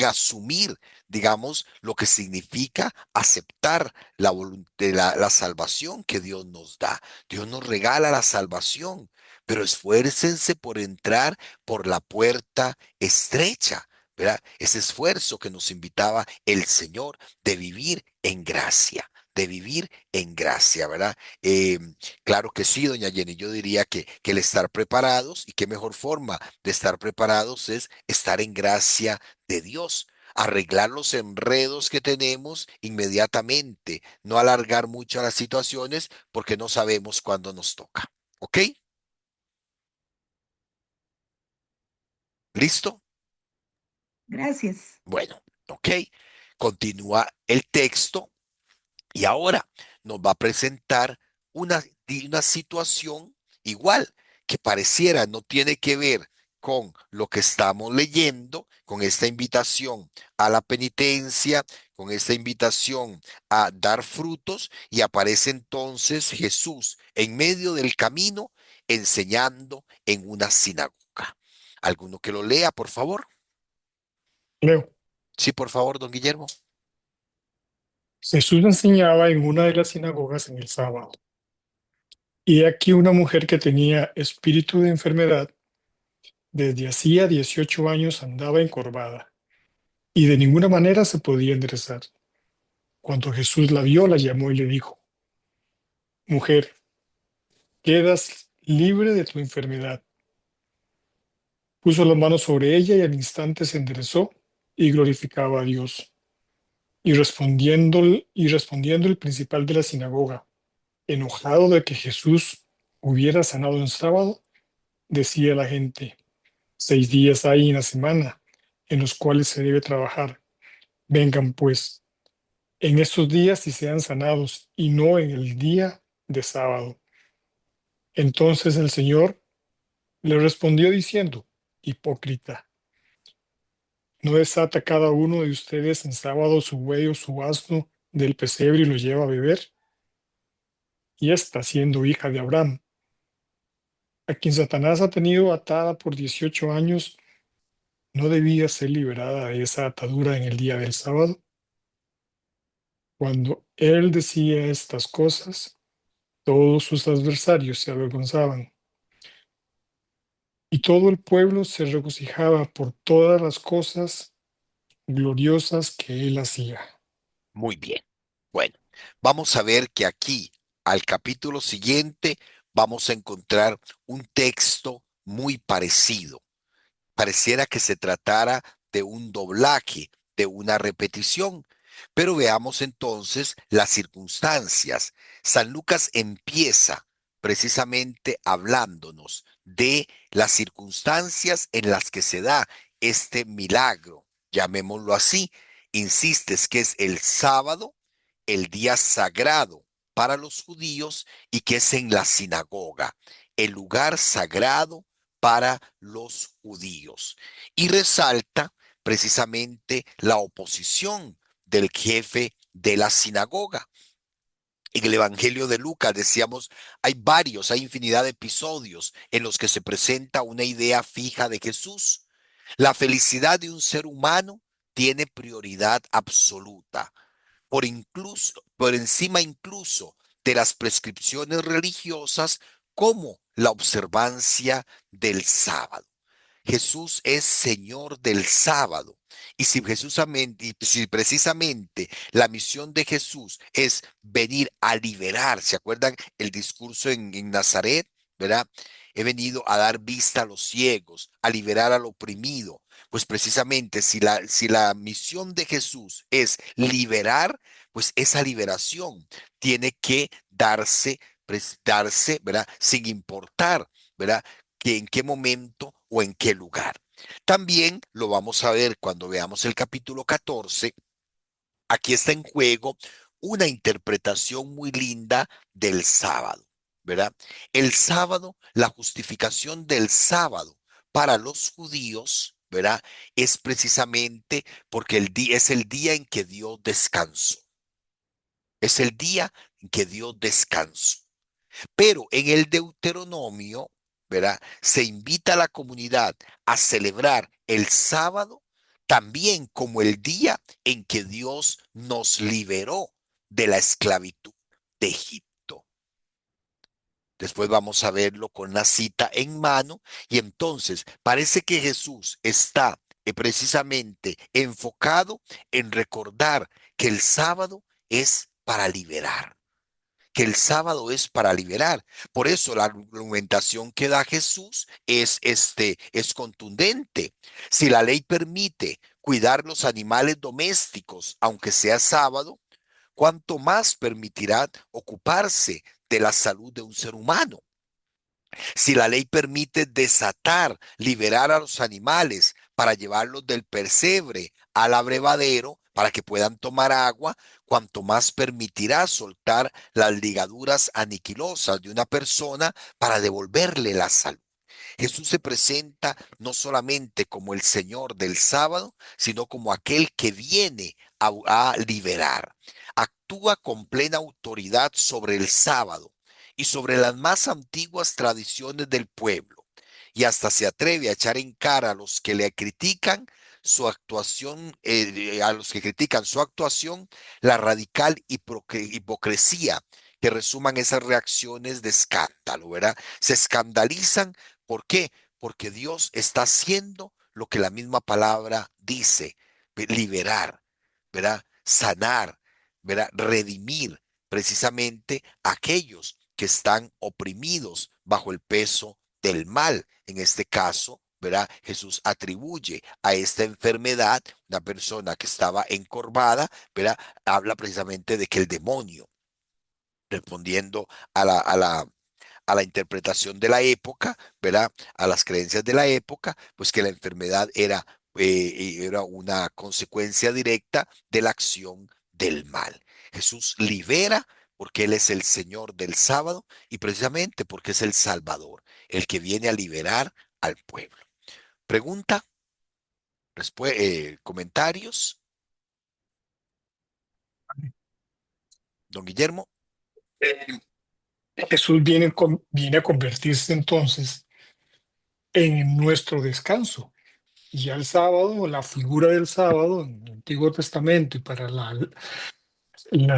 asumir, digamos, lo que significa aceptar la salvación que Dios nos da. Dios nos regala la salvación, pero esfuércense por entrar por la puerta estrecha, ¿verdad? Ese esfuerzo que nos invitaba el Señor de vivir en gracia, de vivir en gracia, ¿verdad? Claro que sí, doña Jenny, yo diría que el estar preparados, y qué mejor forma de estar preparados es estar en gracia de Dios. Arreglar los enredos que tenemos inmediatamente, no alargar mucho las situaciones porque no sabemos cuándo nos toca. ¿Ok? ¿Listo? Gracias. Bueno, ok. Continúa el texto y ahora nos va a presentar una situación igual que pareciera no tiene que ver con lo que estamos leyendo, con esta invitación a la penitencia, con esta invitación a dar frutos, y aparece entonces Jesús en medio del camino enseñando en una sinagoga. ¿Alguno que lo lea, por favor? Leo. Sí, por favor, don Guillermo. Jesús enseñaba en una de las sinagogas en el sábado. Y aquí una mujer que tenía espíritu de enfermedad desde hacía 18 años andaba encorvada y de ninguna manera se podía enderezar. Cuando Jesús la vio, la llamó y le dijo: Mujer, quedas libre de tu enfermedad. Puso las manos sobre ella y al instante se enderezó y glorificaba a Dios. Y respondiendo el principal de la sinagoga, enojado de que Jesús hubiera sanado en sábado, decía a la gente: 6 días hay en la semana en los cuales se debe trabajar. Vengan pues en estos días y sean sanados, y no en el día de sábado. Entonces el Señor le respondió diciendo: Hipócrita, ¿no desata cada uno de ustedes en sábado su buey o su asno del pesebre y lo lleva a beber? Y esta, siendo hija de Abraham, a quien Satanás ha tenido atada por 18 años, ¿no debía ser liberada de esa atadura en el día del sábado? Cuando él decía estas cosas, todos sus adversarios se avergonzaban, y todo el pueblo se regocijaba por todas las cosas gloriosas que él hacía. Muy bien. Bueno, vamos a ver que aquí, al capítulo siguiente, vamos a encontrar un texto muy parecido. Pareciera que se tratara de un doblaje, de una repetición. Pero veamos entonces las circunstancias. San Lucas empieza precisamente hablándonos de las circunstancias en las que se da este milagro, llamémoslo así. Insistes que es el sábado, el día sagrado para los judíos, y que es en la sinagoga, el lugar sagrado para los judíos. Y resalta precisamente la oposición del jefe de la sinagoga. En el Evangelio de Lucas decíamos, hay infinidad de episodios en los que se presenta una idea fija de Jesús. La felicidad de un ser humano tiene prioridad absoluta, por encima incluso de las prescripciones religiosas, como la observancia del sábado. Jesús es Señor del sábado. Y si precisamente la misión de Jesús es venir a liberar, ¿se acuerdan el discurso en Nazaret? ¿Verdad? He venido a dar vista a los ciegos, a liberar al oprimido. Pues precisamente si la misión de Jesús es liberar, pues esa liberación tiene que darse, ¿verdad? Sin importar, ¿verdad? Que en qué momento o en qué lugar. También lo vamos a ver cuando veamos el capítulo 14. Aquí está en juego una interpretación muy linda del sábado, ¿verdad? El sábado, la justificación del sábado para los judíos, ¿verdad? Es precisamente porque es el día en que Dios descansó. Es el día en que Dios descansó. Pero en el Deuteronomio, ¿verdad? Se invita a la comunidad a celebrar el sábado también como el día en que Dios nos liberó de la esclavitud de Egipto. Después vamos a verlo con la cita en mano, y entonces parece que Jesús está precisamente enfocado en recordar que el sábado es para liberar, que el sábado es para liberar. Por eso la argumentación que da Jesús es contundente. Si la ley permite cuidar los animales domésticos, aunque sea sábado, ¿cuánto más permitirá ocuparse de la salud de un ser humano? Si la ley permite desatar, liberar a los animales para llevarlos del pesebre al abrevadero para que puedan tomar agua, cuanto más permitirá soltar las ligaduras aniquilosas de una persona para devolverle la salud. Jesús se presenta no solamente como el Señor del sábado, sino como aquel que viene a liberar. Actúa con plena autoridad sobre el sábado y sobre las más antiguas tradiciones del pueblo, y hasta se atreve a echar en cara a los que le critican su actuación, a los que critican su actuación, la radical hipocresía que resuman esas reacciones de escándalo, ¿verdad? Se escandalizan. ¿Por qué? Porque Dios está haciendo lo que la misma palabra dice: liberar, ¿verdad? Sanar, ¿verdad? Redimir precisamente a aquellos que están oprimidos bajo el peso del mal. En este caso, ¿verdad? Jesús atribuye a esta enfermedad, una persona que estaba encorvada, ¿verdad? Habla precisamente de que el demonio, respondiendo a la interpretación de la época, ¿verdad? A las creencias de la época, pues que la enfermedad era una consecuencia directa de la acción del mal. Jesús libera porque Él es el Señor del sábado y precisamente porque es el Salvador, el que viene a liberar al pueblo. Pregunta, comentarios, don Guillermo. Eh, Jesús viene a convertirse entonces en nuestro descanso. Y ya el sábado, la figura del sábado en el Antiguo Testamento y para la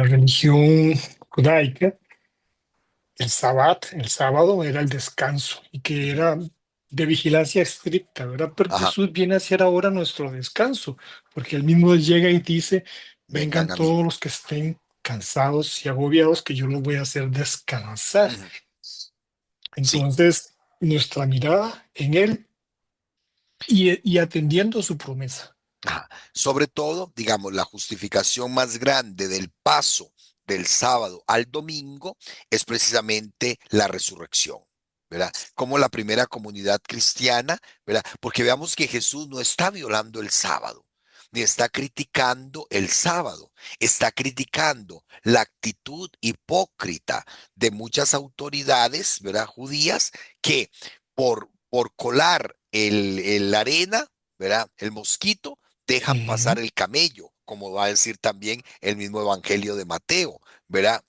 religión judaica, el sábado era el descanso y que Ujú. era de vigilancia estricta, ¿verdad? Pero Ajá, Jesús viene a ser ahora nuestro descanso, porque él mismo llega y dice, vengan vengan a mí. todos los que estén cansados y agobiados, que yo los voy a hacer descansar. Ujú. Sí. Entonces, nuestra mirada en él y atendiendo su promesa. Ajá. Sobre todo, digamos, la justificación más grande del paso del sábado al domingo es precisamente la resurrección, ¿verdad? Como la primera comunidad cristiana, ¿verdad? Porque veamos que Jesús no está violando el sábado, ni está criticando el sábado, está criticando la actitud hipócrita de muchas autoridades, ¿verdad? Judías que por colar la arena, ¿verdad? El mosquito, dejan pasar Ujú. el camello, como va a decir también el mismo Evangelio de Mateo, ¿verdad?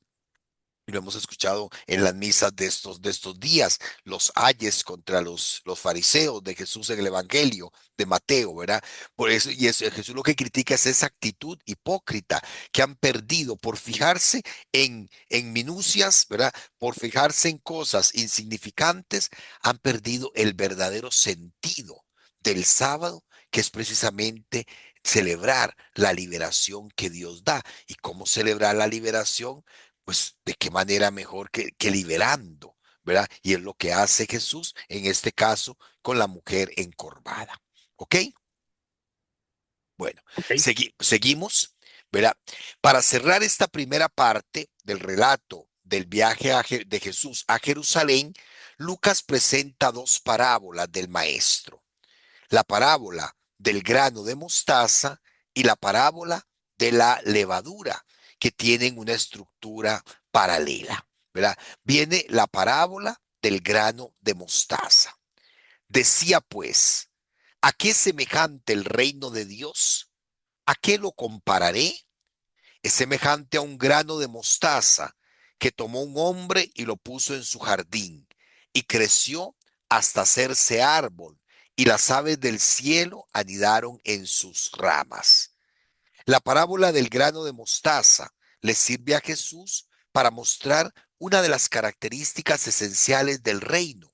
Y lo hemos escuchado en las misas de estos días, los ayes contra los fariseos de Jesús en el Evangelio de Mateo, ¿verdad? Por eso, y eso, Jesús lo que critica es esa actitud hipócrita que han perdido por fijarse en minucias, ¿verdad? Por fijarse en cosas insignificantes, han perdido el verdadero sentido del sábado, que es precisamente celebrar la liberación que Dios da. ¿Y cómo celebrar la liberación? Pues de qué manera mejor que liberando, ¿verdad? Y es lo que hace Jesús en este caso con la mujer encorvada. ¿Ok? Bueno, Ok. seguimos, ¿verdad? Para cerrar esta primera parte del relato del viaje de Jesús a Jerusalén, Lucas presenta dos parábolas del maestro: la parábola del grano de mostaza y la parábola de la levadura, que tienen una estructura paralela, ¿verdad? Viene la parábola del grano de mostaza. Decía pues: ¿a qué es semejante el reino de Dios? ¿A qué lo compararé? Es semejante a un grano de mostaza que tomó un hombre y lo puso en su jardín, y creció hasta hacerse árbol, y las aves del cielo anidaron en sus ramas. La parábola del grano de mostaza le sirve a Jesús para mostrar una de las características esenciales del reino,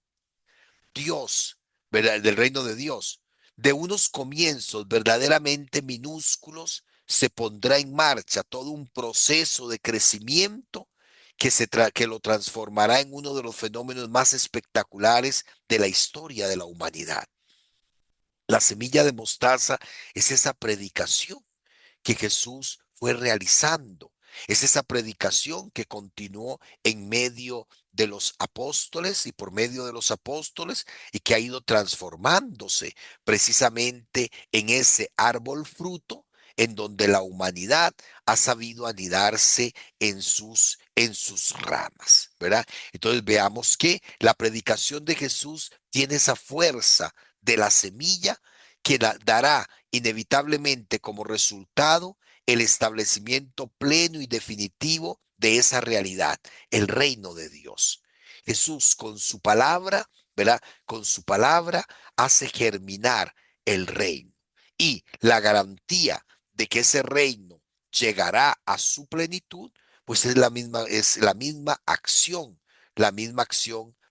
Dios, ¿verdad? Del reino de Dios. De unos comienzos verdaderamente minúsculos se pondrá en marcha todo un proceso de crecimiento que lo transformará en uno de los fenómenos más espectaculares de la historia de la humanidad. La semilla de mostaza es esa predicación que Jesús fue realizando. Es esa predicación que continuó en medio de los apóstoles y por medio de los apóstoles y que ha ido transformándose precisamente en ese árbol fruto en donde la humanidad ha sabido anidarse en sus ramas, ¿verdad? Entonces veamos que la predicación de Jesús tiene esa fuerza de la semilla que dará inevitablemente como resultado el establecimiento pleno y definitivo de esa realidad, el reino de Dios. Jesús con su palabra, ¿verdad? Con su palabra hace germinar el reino y la garantía de que ese reino llegará a su plenitud, pues es la misma acción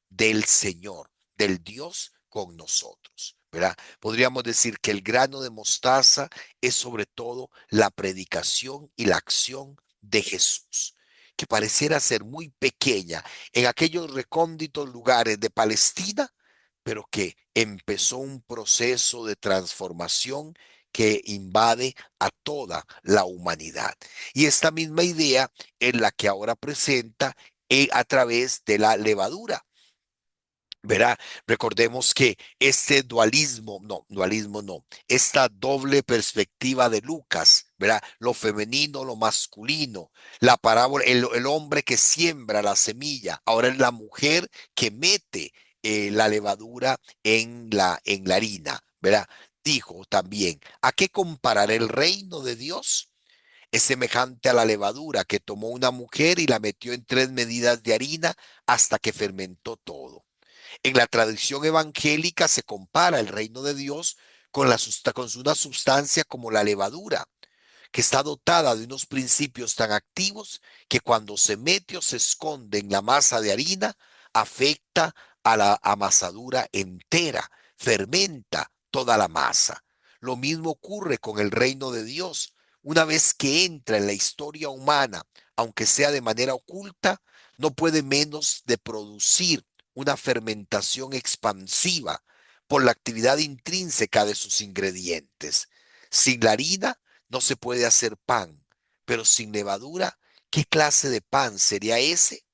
del Señor, del Dios con nosotros, ¿verdad? Podríamos decir que el grano de mostaza es sobre todo la predicación y la acción de Jesús, que pareciera ser muy pequeña en aquellos recónditos lugares de Palestina, pero que empezó un proceso de transformación que invade a toda la humanidad. Y esta misma idea es la que ahora presenta a través de la levadura. Verá, recordemos que este dualismo no, esta doble perspectiva de Lucas, verá, lo femenino, lo masculino, la parábola, el hombre que siembra la semilla, ahora es la mujer que mete la levadura en la harina, verá. Dijo también, ¿a qué comparar el reino de Dios? Es semejante a la levadura que tomó una mujer y la metió en 3 medidas de harina hasta que fermentó todo. En la tradición evangélica se compara el reino de Dios con una sustancia como la levadura, que está dotada de unos principios tan activos que cuando se mete o se esconde en la masa de harina, afecta a la amasadura entera, fermenta toda la masa. Lo mismo ocurre con el reino de Dios. Una vez que entra en la historia humana, aunque sea de manera oculta, no puede menos de producir una fermentación expansiva por la actividad intrínseca de sus ingredientes. Sin la harina no se puede hacer pan, pero sin levadura, ¿qué clase de pan sería ese?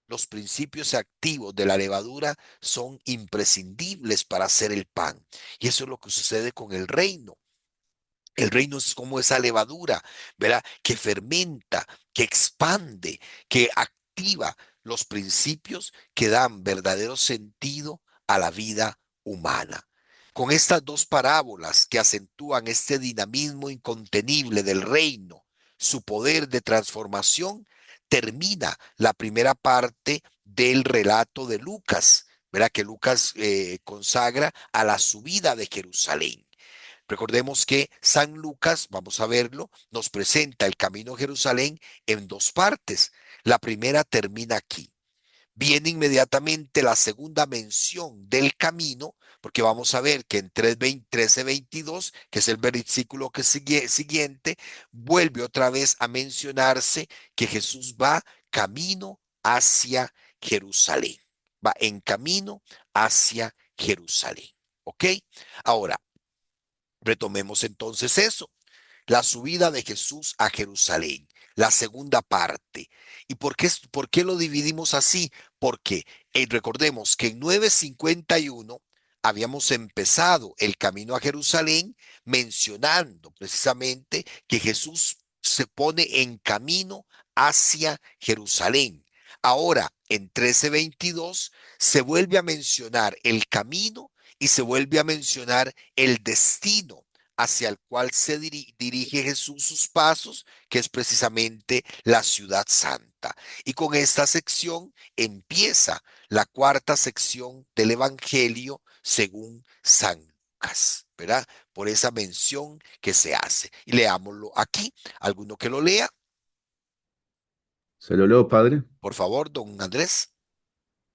Los principios activos de la levadura son imprescindibles para hacer el pan. Y eso es lo que sucede con el reino. El reino es como esa levadura, ¿verdad? Que fermenta, que expande, que activa los principios que dan verdadero sentido a la vida humana. Con estas dos parábolas que acentúan este dinamismo incontenible del reino, su poder de transformación, termina la primera parte del relato de Lucas, ¿verdad? Que Lucas consagra a la subida de Jerusalén. Recordemos que San Lucas, vamos a verlo, nos presenta el camino a Jerusalén en 2 partes. La primera termina aquí. Viene inmediatamente la segunda mención del camino, porque vamos a ver que en 13:22, que es el versículo que siguiente, vuelve otra vez a mencionarse que Jesús va camino hacia Jerusalén. Va en camino hacia Jerusalén. ¿Ok? Ahora, retomemos entonces eso, la subida de Jesús a Jerusalén, la segunda parte. ¿Y por qué lo dividimos así? Porque recordemos que en 9:51 habíamos empezado el camino a Jerusalén mencionando precisamente que Jesús se pone en camino hacia Jerusalén. Ahora, en 13:22 se vuelve a mencionar el camino y se vuelve a mencionar el destino hacia el cual se dirige Jesús sus pasos, que es precisamente la ciudad santa. Y con esta sección empieza la cuarta sección del Evangelio según San Lucas, ¿verdad? Por esa mención que se hace. Y leámoslo aquí. ¿Alguno que lo lea? ¿Se lo leo, padre? Por favor, don Andrés.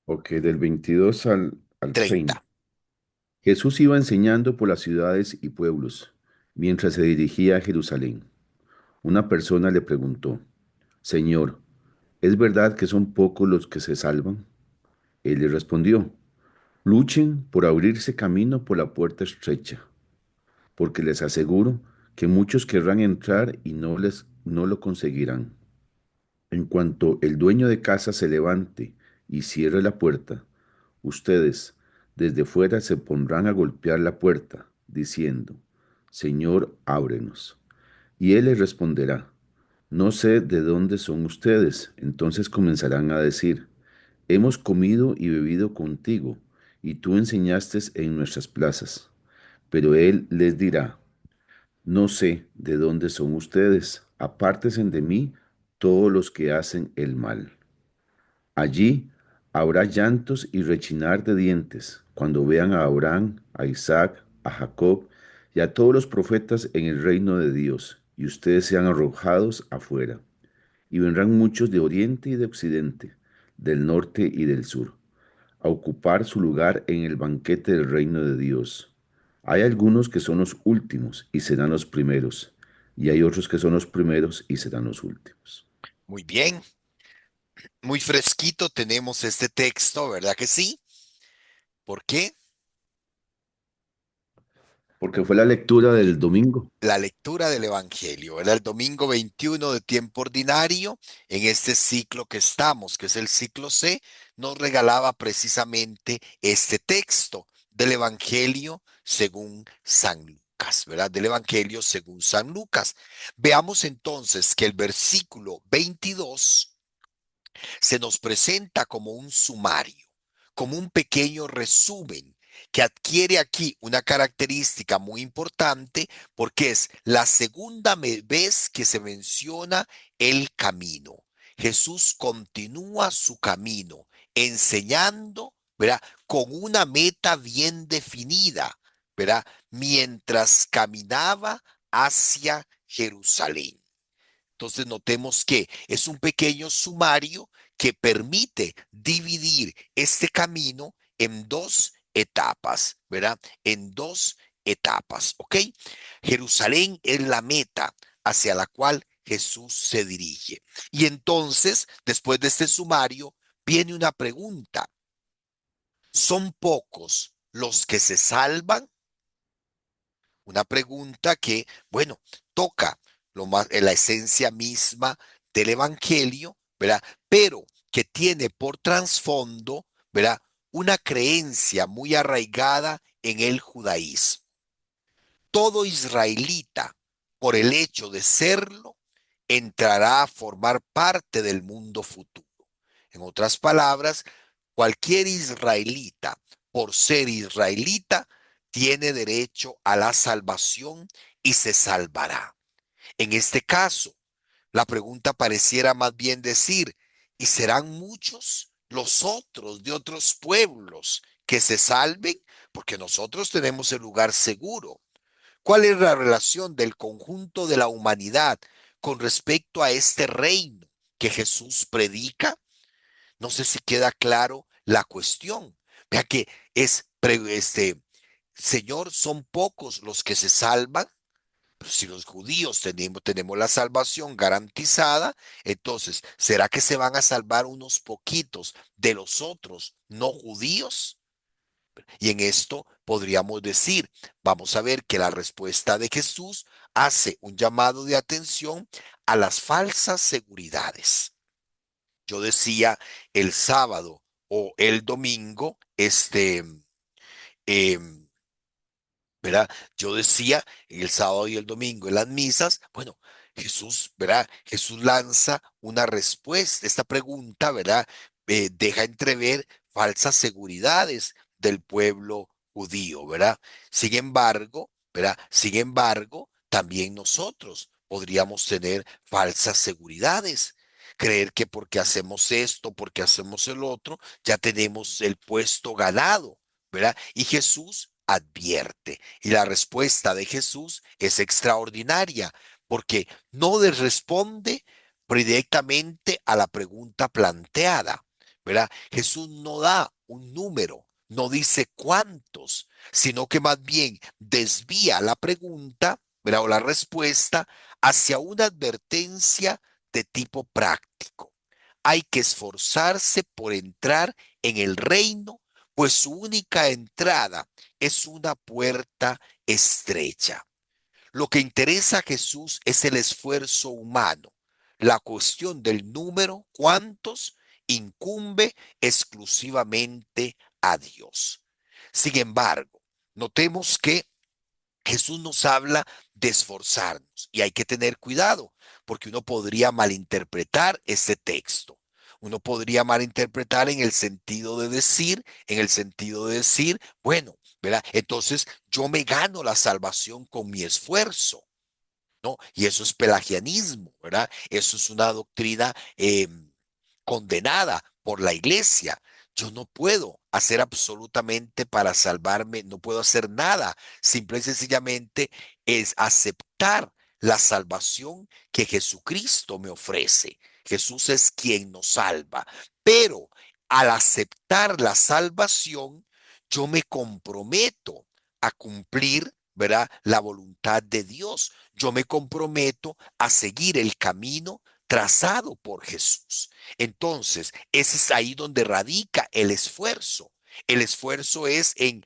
Ok, del 22 al 30. 30. Jesús iba enseñando por las ciudades y pueblos, mientras se dirigía a Jerusalén. Una persona le preguntó, Señor, ¿es verdad que son pocos los que se salvan? Él le respondió, luchen por abrirse camino por la puerta estrecha, porque les aseguro que muchos querrán entrar y no lo conseguirán. En cuanto el dueño de casa se levante y cierre la puerta, ustedes desde fuera se pondrán a golpear la puerta, diciendo, Señor, ábrenos. Y él les responderá, no sé de dónde son ustedes. Entonces comenzarán a decir, hemos comido y bebido contigo, y tú enseñaste en nuestras plazas. Pero él les dirá, no sé de dónde son ustedes, apártense de mí todos los que hacen el mal. Allí habrá llantos y rechinar de dientes cuando vean a Abraham, a Isaac, a Jacob y a todos los profetas en el reino de Dios, y ustedes sean arrojados afuera. Y vendrán muchos de oriente y de occidente, del norte y del sur, a ocupar su lugar en el banquete del reino de Dios. Hay algunos que son los últimos y serán los primeros, y hay otros que son los primeros y serán los últimos. Muy bien, muy fresquito tenemos este texto, ¿verdad que sí? ¿Por qué? Porque fue la lectura del domingo. La lectura del Evangelio, ¿verdad? El domingo 21 de tiempo ordinario, en este ciclo que estamos, que es el ciclo C, nos regalaba precisamente este texto del Evangelio según San Lucas, ¿verdad? Del Evangelio según San Lucas. Veamos entonces que el versículo 22 se nos presenta como un sumario, como un pequeño resumen que adquiere aquí una característica muy importante porque es la segunda vez que se menciona el camino. Jesús continúa su camino enseñando, ¿verdad? Con una meta bien definida, ¿verdad? Mientras caminaba hacia Jerusalén. Entonces notemos que es un pequeño sumario que permite dividir este camino en dos etapas, ¿verdad? En dos etapas, ¿ok? Jerusalén es la meta hacia la cual Jesús se dirige. Y entonces, después de este sumario, viene una pregunta. ¿Son pocos los que se salvan? Una pregunta que, bueno, toca la esencia misma del Evangelio, ¿verdad? Pero que tiene por trasfondo, ¿verdad? Una creencia muy arraigada en el judaísmo. Todo israelita, por el hecho de serlo, entrará a formar parte del mundo futuro. En otras palabras, cualquier israelita, por ser israelita, tiene derecho a la salvación y se salvará. En este caso, la pregunta pareciera más bien decir, ¿y serán muchos los otros de otros pueblos que se salven? Porque nosotros tenemos el lugar seguro. ¿Cuál es la relación del conjunto de la humanidad con respecto a este reino que Jesús predica? No sé si queda claro la cuestión. Vea que Señor, son pocos los que se salvan. Pero si los judíos tenemos la salvación garantizada, entonces, ¿será que se van a salvar unos poquitos de los otros no judíos? Y en esto podríamos decir, vamos a ver que la respuesta de Jesús hace un llamado de atención a las falsas seguridades. Yo decía el sábado o el domingo, em, ¿verdad? Yo decía el sábado y el domingo en las misas, bueno, Jesús, ¿verdad? Jesús lanza una respuesta, esta pregunta, ¿verdad? Deja entrever falsas seguridades del pueblo judío, ¿verdad? Sin embargo, ¿verdad? Sin embargo, también nosotros podríamos tener falsas seguridades. Creer que porque hacemos esto, porque hacemos el otro, ya tenemos el puesto ganado, ¿verdad? Y Jesús advierte. Y la respuesta de Jesús es extraordinaria porque no les responde directamente a la pregunta planteada, ¿verdad? Jesús no da un número, no dice cuántos, sino que más bien desvía la pregunta, ¿verdad? O la respuesta hacia una advertencia de tipo práctico. Hay que esforzarse por entrar en el reino, pues su única entrada es una puerta estrecha. Lo que interesa a Jesús es el esfuerzo humano. La cuestión del número, cuántos, incumbe exclusivamente a Dios. Sin embargo, notemos que Jesús nos habla de esforzarnos y hay que tener cuidado porque uno podría malinterpretar este texto. Uno podría malinterpretar en el sentido de decir, bueno, ¿verdad? Entonces yo me gano la salvación con mi esfuerzo, ¿no? Y eso es pelagianismo, ¿verdad? Eso es una doctrina condenada por la iglesia. Yo no puedo hacer absolutamente para salvarme, no puedo hacer nada. Simple y sencillamente es aceptar la salvación que Jesucristo me ofrece. Jesús es quien nos salva. Pero al aceptar la salvación, yo me comprometo a cumplir, ¿verdad? La voluntad de Dios. Yo me comprometo a seguir el camino trazado por Jesús. Entonces, ese es ahí donde radica el esfuerzo. El esfuerzo es en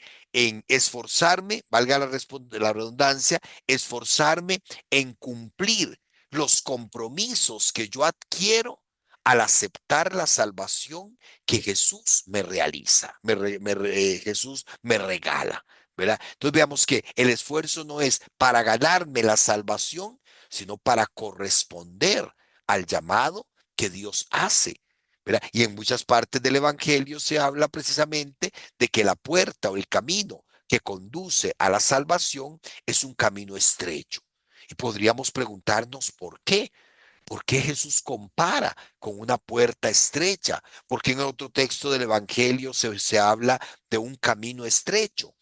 esforzarme, valga la redundancia, esforzarme en cumplir los compromisos que yo adquiero al aceptar la salvación que Jesús me realiza, Jesús me regala, ¿verdad? Entonces veamos que el esfuerzo no es para ganarme la salvación, sino para corresponder al llamado que Dios hace, ¿verdad? Y en muchas partes del Evangelio se habla precisamente de que la puerta o el camino que conduce a la salvación es un camino estrecho. Y podríamos preguntarnos por qué. ¿Por qué Jesús compara con una puerta estrecha? Porque en otro texto del Evangelio se habla de un camino estrecho,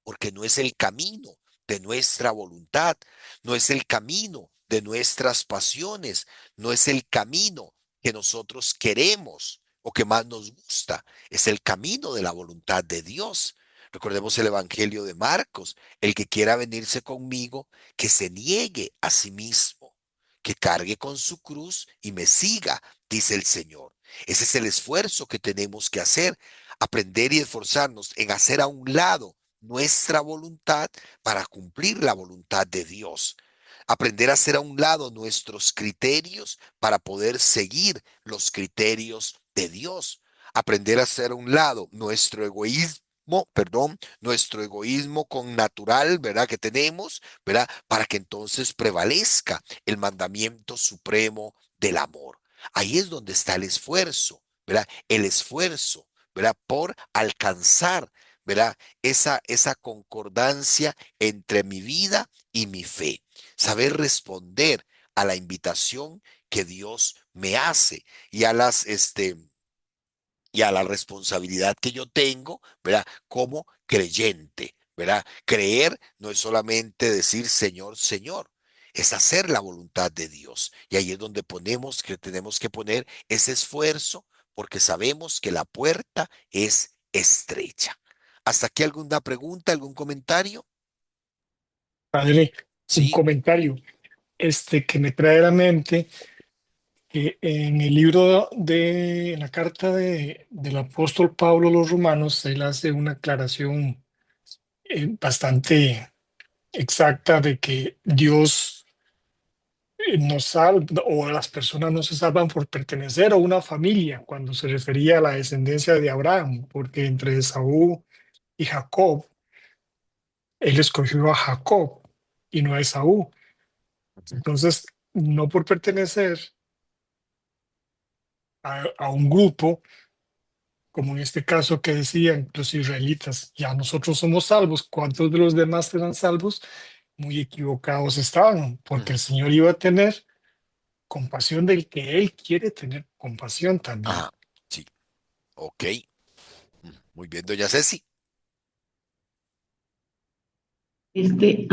porque no es el camino de nuestra voluntad, no es el camino de nuestras pasiones, no es el camino que nosotros queremos o que más nos gusta, es el camino de la voluntad de Dios. Recordemos el Evangelio de Marcos: el que quiera venirse conmigo, que se niegue a sí mismo, que cargue con su cruz y me siga, dice el Señor. Ese es el esfuerzo que tenemos que hacer, aprender y esforzarnos en hacer a un lado nuestra voluntad para cumplir la voluntad de Dios. Aprender a hacer a un lado nuestros criterios para poder seguir los criterios de Dios. Aprender a hacer a un lado nuestro egoísmo, nuestro egoísmo con natural, ¿verdad? Que tenemos, ¿verdad? Para que entonces prevalezca el mandamiento supremo del amor. Ahí es donde está el esfuerzo, ¿verdad? El esfuerzo, ¿verdad? Por alcanzar, ¿verdad? Esa concordancia entre mi vida y mi fe. Saber responder a la invitación que Dios me hace y y a la responsabilidad que yo tengo, ¿verdad? Como creyente, ¿verdad? Creer no es solamente decir Señor, Señor, es hacer la voluntad de Dios. Y ahí es donde tenemos que poner ese esfuerzo porque sabemos que la puerta es estrecha. ¿Hasta aquí alguna pregunta, algún comentario? Padre, un Sí. comentario que me trae a la mente que en el libro en la carta del apóstol Pablo a los Romanos, él hace una aclaración bastante exacta de que Dios nos salva o las personas no se salvan por pertenecer a una familia, cuando se refería a la descendencia de Abraham, porque entre Esaú y Jacob, él escogió a Jacob y no a Esaú. Entonces, no por pertenecer a un grupo, como en este caso que decían los israelitas, ya nosotros somos salvos, ¿cuántos de los demás serán salvos? Muy equivocados estaban, porque el Ujú. Señor iba a tener compasión del que Él quiere tener compasión también. Ajá, sí, ok. Muy bien, doña Ceci. Sí,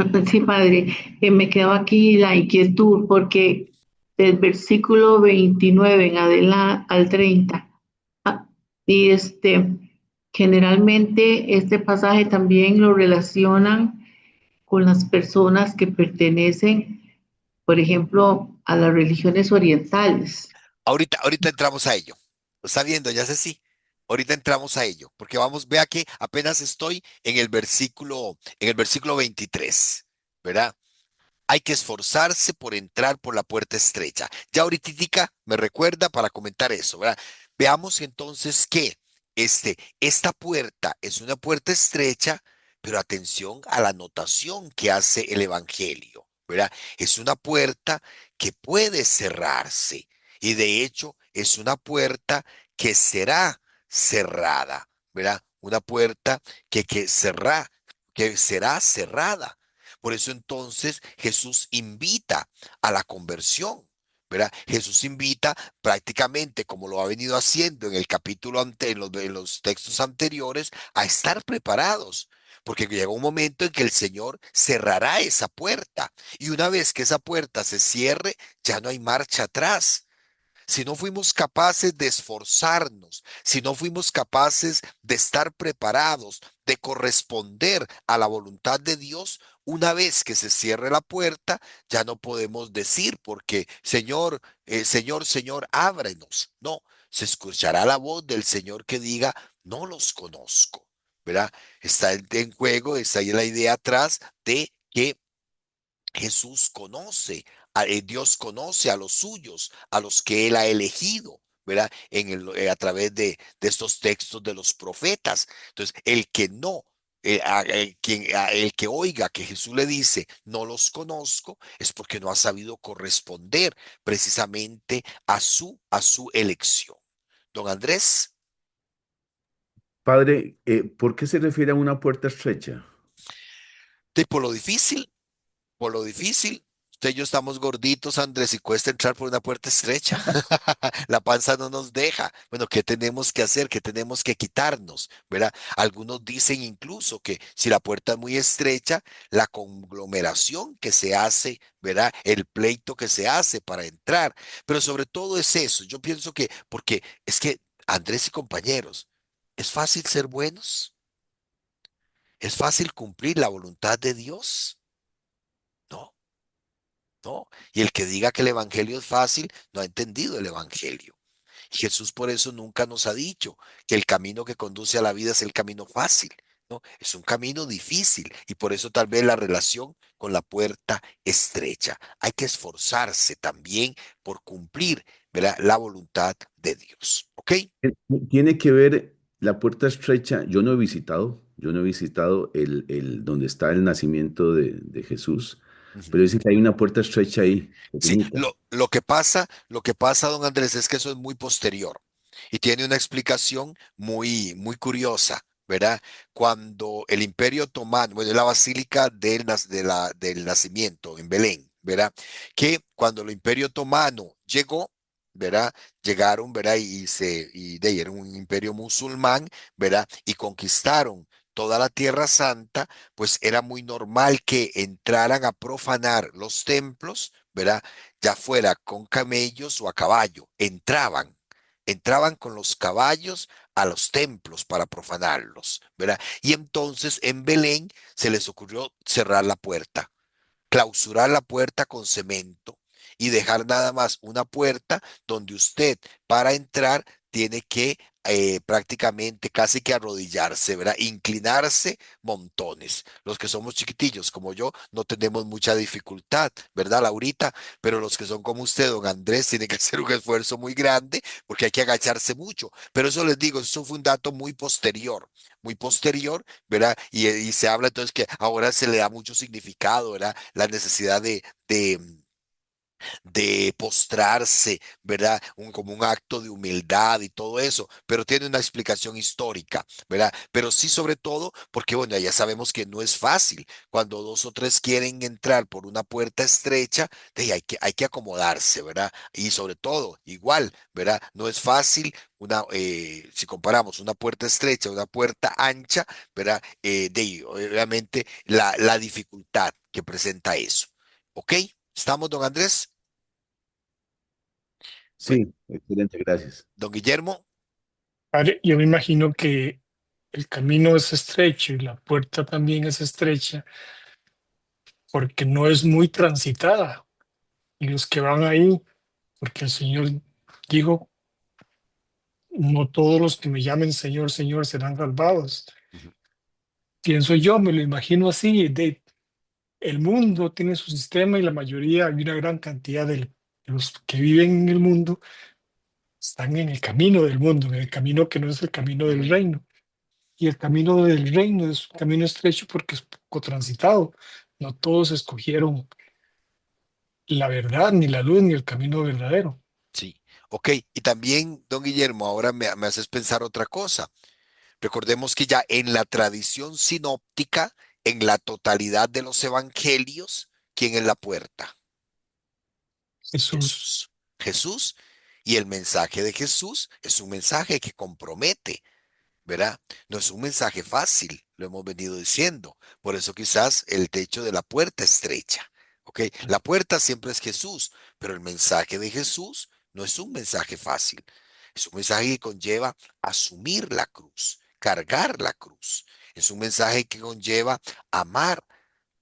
padre, me quedaba aquí la inquietud porque del versículo 29 en adelante al 30, ah, y generalmente este pasaje también lo relacionan con las personas que pertenecen, por ejemplo, a las religiones orientales. Ahorita entramos a ello. ¿Lo está viendo, ya sé sí? Ahorita entramos a ello, porque vamos, vea que apenas estoy en el versículo 23, ¿verdad? Hay que esforzarse por entrar por la puerta estrecha. Ya ahorita me recuerda para comentar eso, ¿verdad? Veamos entonces que esta puerta es una puerta estrecha, pero atención a la anotación que hace el Evangelio, ¿verdad? Es una puerta que puede cerrarse y de hecho es una puerta que será cerrada, ¿verdad? Una puerta que será cerrada. Por eso entonces Jesús invita a la conversión, ¿verdad? Jesús invita prácticamente, como lo ha venido haciendo en el capítulo en los textos anteriores, a estar preparados. Porque llega un momento en que el Señor cerrará esa puerta. Y una vez que esa puerta se cierre, ya no hay marcha atrás. Si no fuimos capaces de esforzarnos, si no fuimos capaces de estar preparados, de corresponder a la voluntad de Dios, una vez que se cierre la puerta, ya no podemos decir porque, Señor, Señor, Señor, ábrenos. No, se escuchará la voz del Señor que diga, no los conozco, ¿verdad? Está en juego, está ahí la idea atrás de que Jesús conoce, Dios conoce a los suyos, a los que Él ha elegido, ¿verdad? A través de estos textos de los profetas. Entonces, el que no, el que oiga que Jesús le dice, no los conozco, es porque no ha sabido corresponder precisamente a su elección. Don Andrés, Padre, ¿por qué se refiere a una puerta estrecha? de por lo difícil. Usted y yo estamos gorditos, Andrés, y cuesta entrar por una puerta estrecha. La panza no nos deja. Bueno, ¿qué tenemos que hacer? ¿Qué tenemos que quitarnos? ¿Verdad? Algunos dicen incluso que si la puerta es muy estrecha, la conglomeración que se hace, ¿verdad? El pleito que se hace para entrar. Pero sobre todo es eso. Yo pienso que, porque es que, Andrés y compañeros, ¿es fácil ser buenos? ¿Es fácil cumplir la voluntad de Dios? No. No, y el que diga que el evangelio es fácil, no ha entendido el evangelio. Jesús por eso nunca nos ha dicho que el camino que conduce a la vida es el camino fácil. No, es un camino difícil y por eso tal vez la relación con la puerta estrecha. Hay que esforzarse también por cumplir, ¿verdad?, la voluntad de Dios. ¿Ok? Tiene que ver la puerta estrecha. Yo no he visitado donde está el nacimiento de Jesús, Ujú. pero dice que hay una puerta estrecha ahí, Sí, pequeñita. lo que pasa, don Andrés, es que eso es muy posterior y tiene una explicación muy curiosa, ¿verdad? Cuando el Imperio Otomano, bueno, la Basílica del Nacimiento en Belén, ¿verdad? Que cuando el Imperio Otomano llegó, ¿verdad? Llegaron, ¿verdad? Y de ahí era un imperio musulmán, ¿verdad? Y conquistaron toda la Tierra Santa, pues era muy normal que entraran a profanar los templos, ¿verdad? Ya fuera con camellos o a caballo, entraban con los caballos a los templos para profanarlos, ¿verdad? Y entonces en Belén se les ocurrió cerrar la puerta, clausurar la puerta con cemento y dejar nada más una puerta donde usted para entrar tiene que prácticamente casi que arrodillarse, ¿verdad? Inclinarse montones. Los que somos chiquitillos como yo no tenemos mucha dificultad, ¿verdad, Laurita? Pero los que son como usted, don Andrés, tienen que hacer un esfuerzo muy grande porque hay que agacharse mucho. Pero eso les digo, eso fue un dato muy posterior, ¿verdad? Y se habla entonces que ahora se le da mucho significado, ¿verdad? La necesidad de postrarse, ¿verdad? Como un acto de humildad y todo eso, pero tiene una explicación histórica, ¿verdad? Pero sí sobre todo porque, bueno, ya sabemos que no es fácil. Cuando dos o tres quieren entrar por una puerta estrecha, hay que acomodarse, ¿verdad? Y sobre todo, igual, ¿verdad? No es fácil. Si comparamos una puerta estrecha, una puerta ancha, ¿verdad? Obviamente la dificultad que presenta eso. ¿Ok? ¿Estamos, don Andrés? Bueno, Sí, excelente, gracias. don Guillermo, Padre, yo me imagino que el camino es estrecho y la puerta también es estrecha porque no es muy transitada. Y los que van ahí, porque el Señor dijo, no todos los que me llamen Señor, Señor serán salvados. Ujú. Pienso yo, me lo imagino así, el mundo tiene su sistema y la mayoría, hay una gran cantidad de los que viven en el mundo, están en el camino del mundo, en el camino que no es el camino del reino. Y el camino del reino es un camino estrecho porque es poco transitado. No todos escogieron la verdad, ni la luz, ni el camino verdadero. Sí, ok. Y también, don Guillermo, ahora me haces pensar otra cosa. Recordemos que ya en la tradición sinóptica, en la totalidad de los evangelios, ¿quién es la puerta? Jesús. Jesús. Jesús. Y el mensaje de Jesús es un mensaje que compromete, ¿verdad? No es un mensaje fácil, lo hemos venido diciendo. Por eso quizás el techo de la puerta estrecha, ¿ok? La puerta siempre es Jesús, pero el mensaje de Jesús no es un mensaje fácil. Es un mensaje que conlleva asumir la cruz, cargar la cruz. Es un mensaje que conlleva amar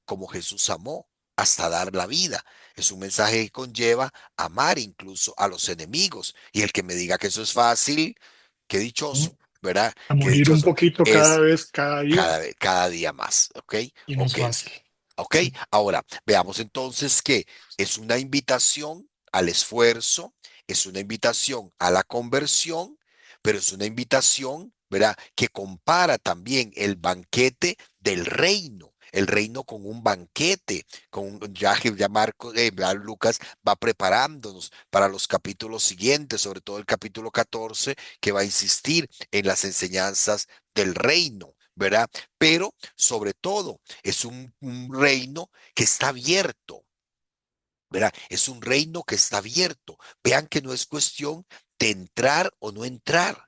como Jesús amó hasta dar la vida. Es un mensaje que conlleva amar incluso a los enemigos. Y el que me diga que eso es fácil, qué ¿No? dichoso, ¿verdad? A Qué morir un dichoso. poquito cada Es vez, cada día, cada día más, ¿ok? y no es Ok, fácil. ok. Ahora, veamos entonces que es una invitación al esfuerzo, es una invitación a la conversión, pero es una invitación, ¿verdad? Que compara también el banquete del reino. El reino con un banquete, ya Marcos, ya Lucas va preparándonos para los capítulos siguientes, sobre todo el capítulo 14, que va a insistir en las enseñanzas del reino, ¿verdad? Pero sobre todo es un reino que está abierto, ¿verdad? Es un reino que está abierto. Vean que no es cuestión de entrar o no entrar.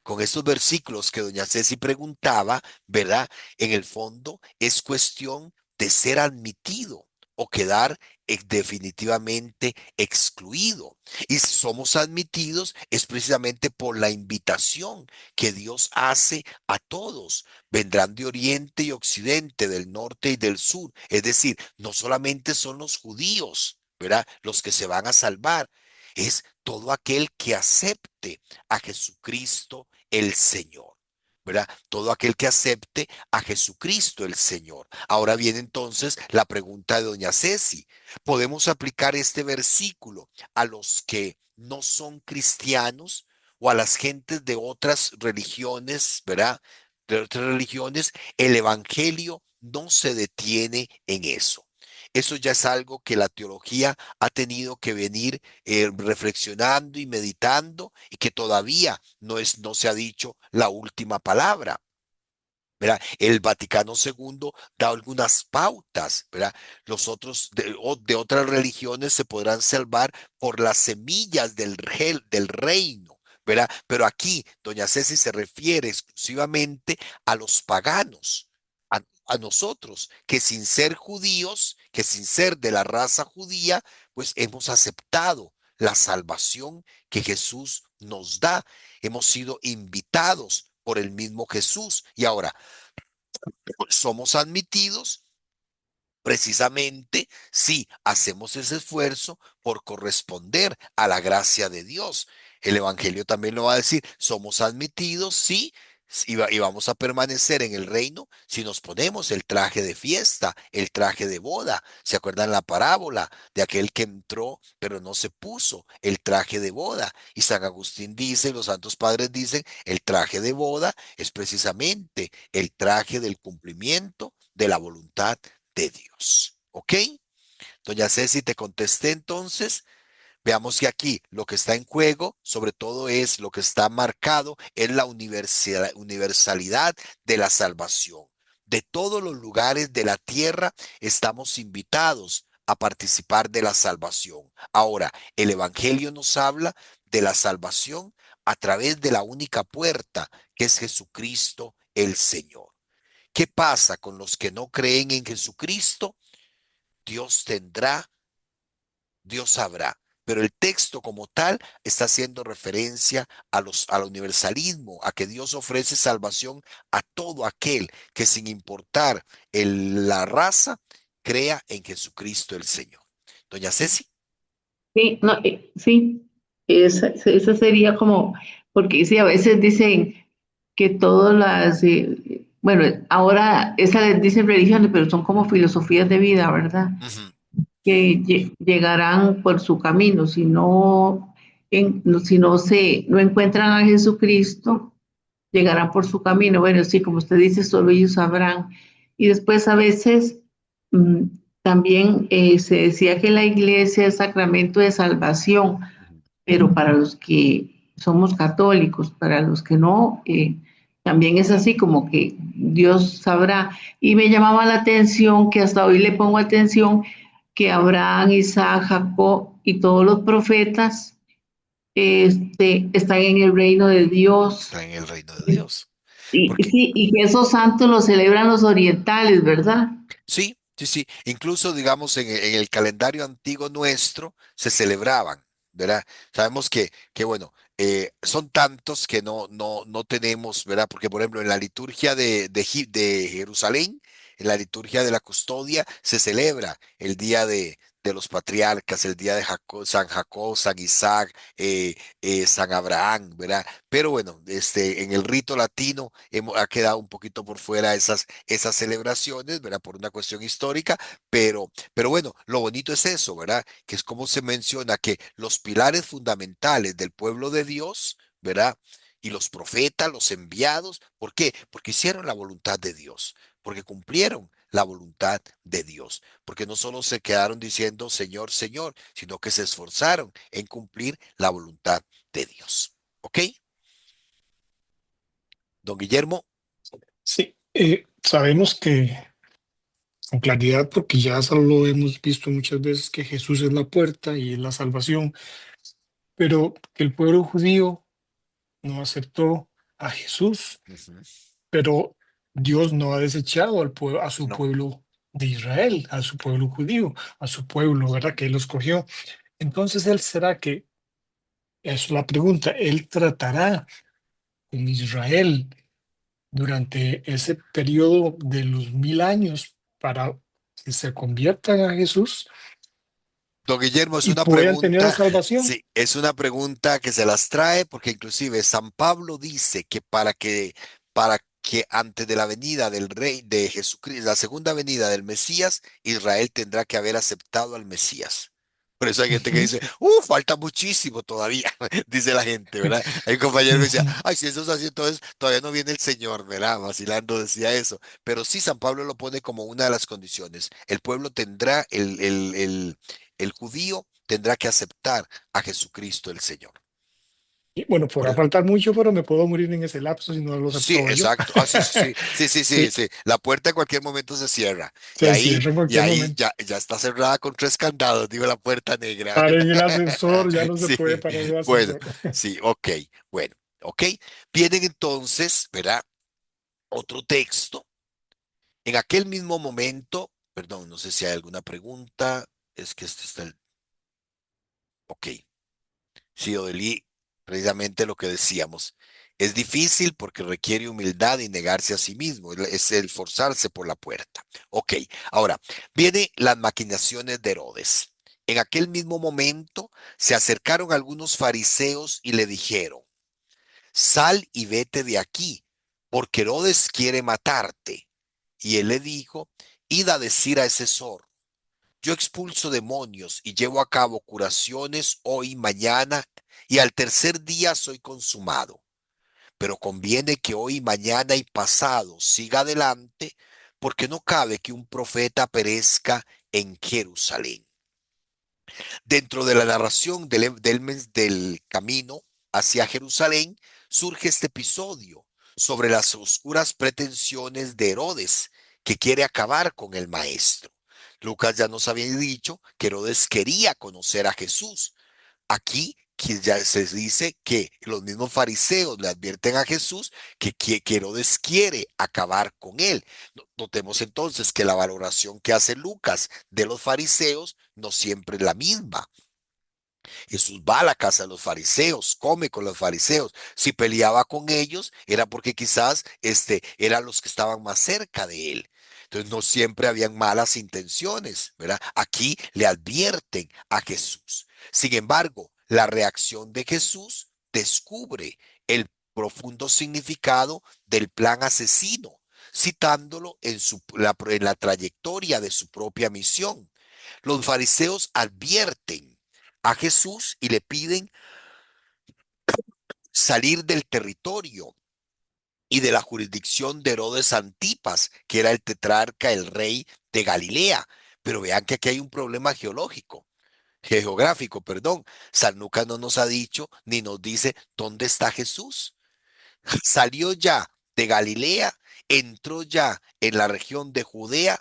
Con estos versículos que doña Ceci preguntaba, ¿verdad? En el fondo es cuestión de ser admitido o quedar definitivamente excluido. Y si somos admitidos es precisamente por la invitación que Dios hace a todos. Vendrán de oriente y occidente, del norte y del sur. Es decir, no solamente son los judíos, ¿verdad? Los que se van a salvar. Es todo aquel que acepte a Jesucristo el Señor, ¿verdad? Todo aquel que acepte a Jesucristo el Señor. Ahora viene entonces la pregunta de doña Ceci. ¿Podemos aplicar este versículo a los que no son cristianos o a las gentes de otras religiones, ¿verdad? De otras religiones, el Evangelio no se detiene en eso. Eso ya es algo que la teología ha tenido que venir reflexionando y meditando y que todavía no se ha dicho la última palabra. ¿Verdad? El Vaticano II da algunas pautas, ¿verdad? Los otros de otras religiones se podrán salvar por las semillas del reino, ¿verdad? Pero aquí, doña Ceci se refiere exclusivamente a los paganos, a nosotros, que sin ser judíos, que sin ser de la raza judía, pues hemos aceptado la salvación que Jesús nos da. Hemos sido invitados por el mismo Jesús. Y ahora, somos admitidos precisamente si hacemos ese esfuerzo por corresponder a la gracia de Dios. El Evangelio también lo va a decir, somos admitidos y vamos a permanecer en el reino si nos ponemos el traje de fiesta, el traje de boda. ¿Se acuerdan la parábola de aquel que entró pero no se puso el traje de boda? Y San Agustín dice, los santos padres dicen, el traje de boda es precisamente el traje del cumplimiento de la voluntad de Dios. ¿Ok? Doña Ceci, te contesté entonces. Veamos que aquí lo que está en juego, sobre todo es lo que está marcado, es la universalidad de la salvación. De todos los lugares de la tierra estamos invitados a participar de la salvación. Ahora, el Evangelio nos habla de la salvación a través de la única puerta, que es Jesucristo el Señor. ¿Qué pasa con los que no creen en Jesucristo? Dios tendrá, Dios sabrá. pero el texto como tal está haciendo referencia al universalismo, a que Dios ofrece salvación a todo aquel que sin importar la raza, crea en Jesucristo el Señor. Doña Ceci. Sí, no, sí, esa sería como, porque sí, a veces dicen que todas bueno, ahora esas les dicen religiones, pero son como filosofías de vida, ¿verdad? Ujú. Que llegarán por su camino, si no, si no no encuentran a Jesucristo, llegarán por su camino. Bueno, sí, como usted dice, solo ellos sabrán. Y después a veces mm, también se decía que la iglesia es sacramento de salvación, pero para los que somos católicos, para los que no, también es así como que Dios sabrá. Y me llamaba la atención, que hasta hoy le pongo atención, que Abraham, Isaac, Jacob y todos los profetas están en el reino de Dios. Está en el reino de Dios. Y Porque sí, y que esos santos los celebran los orientales, ¿verdad? sí, sí, sí. Incluso, digamos, en el calendario antiguo nuestro se celebraban, ¿verdad? Sabemos que bueno, son tantos que no tenemos, ¿verdad? Porque, por ejemplo, en la liturgia de Jerusalén, en la liturgia de la custodia, se celebra el día de los patriarcas, el día de Jacob, San Isaac, San Abraham, ¿verdad? Pero bueno, en el rito latino ha quedado un poquito por fuera esas celebraciones, ¿verdad? Por una cuestión histórica, pero bueno, lo bonito es eso, ¿verdad? Que es como se menciona que los pilares fundamentales del pueblo de Dios, ¿verdad? Y los profetas, los enviados, ¿por qué? Porque hicieron la voluntad de Dios, porque cumplieron la voluntad de Dios, porque no solo se quedaron diciendo Señor, Señor, sino que se esforzaron en cumplir la voluntad de Dios. ¿Ok? Don Guillermo. Sí, sabemos que con claridad, porque ya eso lo hemos visto muchas veces, que Jesús es la puerta y es la salvación, pero que el pueblo judío no aceptó a Jesús, Ujú. pero Dios no ha desechado a su No. pueblo de Israel, a su pueblo judío, a su pueblo, ¿verdad? Que Él lo escogió. Entonces, Él será que, es la pregunta, Él tratará con Israel durante ese periodo de los 1000 años para que se conviertan a Jesús Don Guillermo, es y una puedan tener la pregunta, salvación. sí, es una pregunta que se las trae porque inclusive San Pablo dice que para que antes de la venida del rey de Jesucristo, la segunda venida del Mesías, Israel tendrá que haber aceptado al Mesías. Por eso hay gente que Ujú, dice, falta muchísimo todavía, dice la gente, ¿verdad? Hay un compañero que decía, ujú. ay, si eso es así, entonces todavía no viene el Señor, ¿verdad? Vacilando decía eso. Pero sí, San Pablo lo pone como una de las condiciones. El pueblo tendrá, el judío tendrá que aceptar a Jesucristo el Señor. Y bueno, Por podrá eso- faltar mucho, pero me puedo morir en ese lapso si no lo Sí, acepto yo. exacto. Ah, sí, sí, sí, sí, sí, sí, Sí, sí. La puerta en cualquier momento se cierra. Y se ahí, cierra en y cualquier ahí momento. ya está cerrada con 3 candados, digo la puerta negra. Para en el ascensor, ya no se Sí, puede parar el bueno, ascensor. sí, ok, bueno, ok. Vienen entonces, ¿verdad? Otro texto. En aquel mismo momento, perdón, no sé si hay alguna pregunta. Es que este está el. Ok. Sí, Odeli, precisamente lo que decíamos. Es difícil porque requiere humildad y negarse a sí mismo, es el forzarse por la puerta. Ok, ahora, vienen las maquinaciones de Herodes. En aquel mismo momento se acercaron algunos fariseos y le dijeron, sal y vete de aquí, porque Herodes quiere matarte. Y él le dijo, id a decir a ese zorro. Yo expulso demonios y llevo a cabo curaciones hoy, mañana, y al tercer día soy consumado. Pero conviene que hoy, mañana y pasado siga adelante, porque no cabe que un profeta perezca en Jerusalén. Dentro de la narración del camino hacia Jerusalén, surge este episodio sobre las oscuras pretensiones de Herodes, que quiere acabar con el maestro. Lucas ya nos había dicho que Herodes quería conocer a Jesús. Aquí que ya se dice que los mismos fariseos le advierten a Jesús que Herodes quiere acabar con él. Notemos entonces que la valoración que hace Lucas de los fariseos no siempre es la misma. Jesús va a la casa de los fariseos, come con los fariseos. Si peleaba con ellos, era porque quizás eran los que estaban más cerca de él. Entonces no siempre habían malas intenciones, ¿verdad? Aquí le advierten a Jesús. Sin embargo, la reacción de Jesús descubre el profundo significado del plan asesino, citándolo en la trayectoria de su propia misión. Los fariseos advierten a Jesús y le piden salir del territorio y de la jurisdicción de Herodes Antipas, que era el tetrarca, el rey de Galilea. Pero vean que aquí hay un problema geográfico, perdón. San Lucas no nos ha dicho ni nos dice dónde está Jesús. Salió ya de Galilea, entró ya en la región de Judea.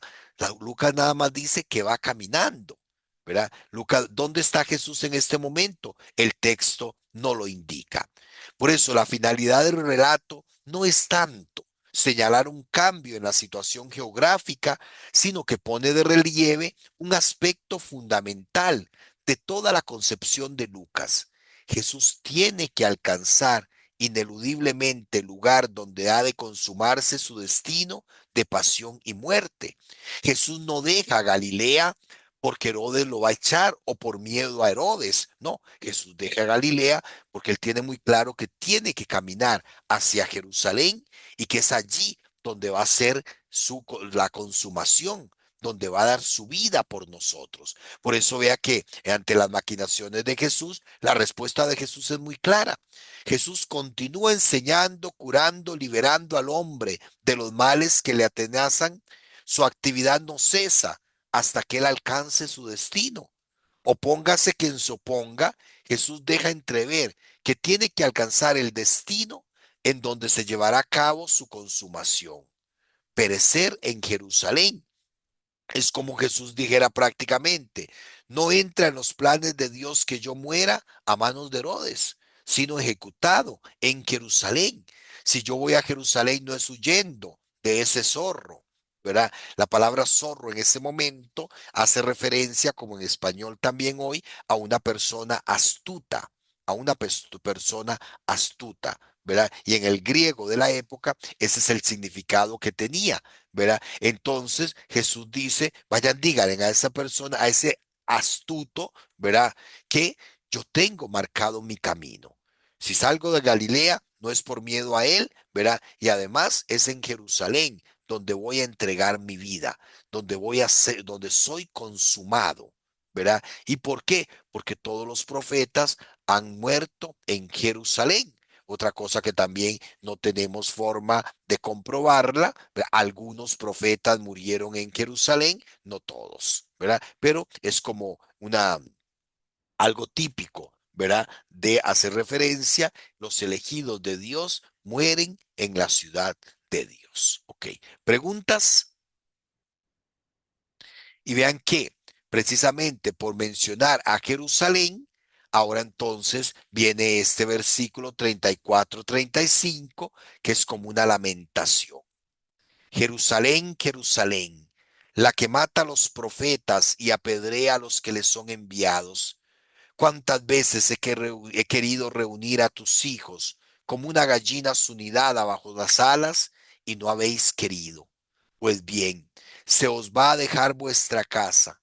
Lucas nada más dice que va caminando, ¿verdad? Lucas, ¿dónde está Jesús en este momento? El texto no lo indica. Por eso la finalidad del relato no es tanto señalar un cambio en la situación geográfica, sino que pone de relieve un aspecto fundamental de toda la concepción de Lucas. Jesús tiene que alcanzar ineludiblemente el lugar donde ha de consumarse su destino de pasión y muerte. Jesús no deja Galilea porque Herodes lo va a echar o por miedo a Herodes. No, Jesús deja Galilea porque él tiene muy claro que tiene que caminar hacia Jerusalén y que es allí donde va a ser la consumación, donde va a dar su vida por nosotros. Por eso vea que ante las maquinaciones de Jesús, la respuesta de Jesús es muy clara. Jesús continúa enseñando, curando, liberando al hombre de los males que le atenazan. Su actividad no cesa hasta que él alcance su destino. Opóngase quien se oponga, Jesús deja entrever que tiene que alcanzar el destino en donde se llevará a cabo su consumación. Perecer en Jerusalén. Es como Jesús dijera prácticamente, no entra en los planes de Dios que yo muera a manos de Herodes, sino ejecutado en Jerusalén. Si yo voy a Jerusalén no es huyendo de ese zorro, ¿verdad? La palabra zorro en ese momento hace referencia, como en español también hoy, a una persona astuta, a una persona astuta, ¿verdad? Y en el griego de la época, ese es el significado que tenía, ¿verdad? Entonces Jesús dice, vayan, díganle a esa persona, a ese astuto, ¿verdad? Que yo tengo marcado mi camino. Si salgo de Galilea, no es por miedo a él, ¿verdad? Y además es en Jerusalén donde voy a entregar mi vida, donde voy a ser, donde soy consumado, ¿verdad? ¿Y por qué? Porque todos los profetas han muerto en Jerusalén. Otra cosa que también no tenemos forma de comprobarla, ¿verdad? Algunos profetas murieron en Jerusalén, no todos, ¿verdad? Pero es como algo típico, ¿verdad? De hacer referencia, los elegidos de Dios mueren en la ciudad de Dios. Ok, preguntas y vean que precisamente por mencionar a Jerusalén, ahora entonces viene este versículo 34-35, que es como una lamentación. Jerusalén, Jerusalén, la que mata a los profetas y apedrea a los que le son enviados. ¿Cuántas veces he querido reunir a tus hijos como una gallina su nidada bajo las alas y no habéis querido? Pues bien, se os va a dejar vuestra casa.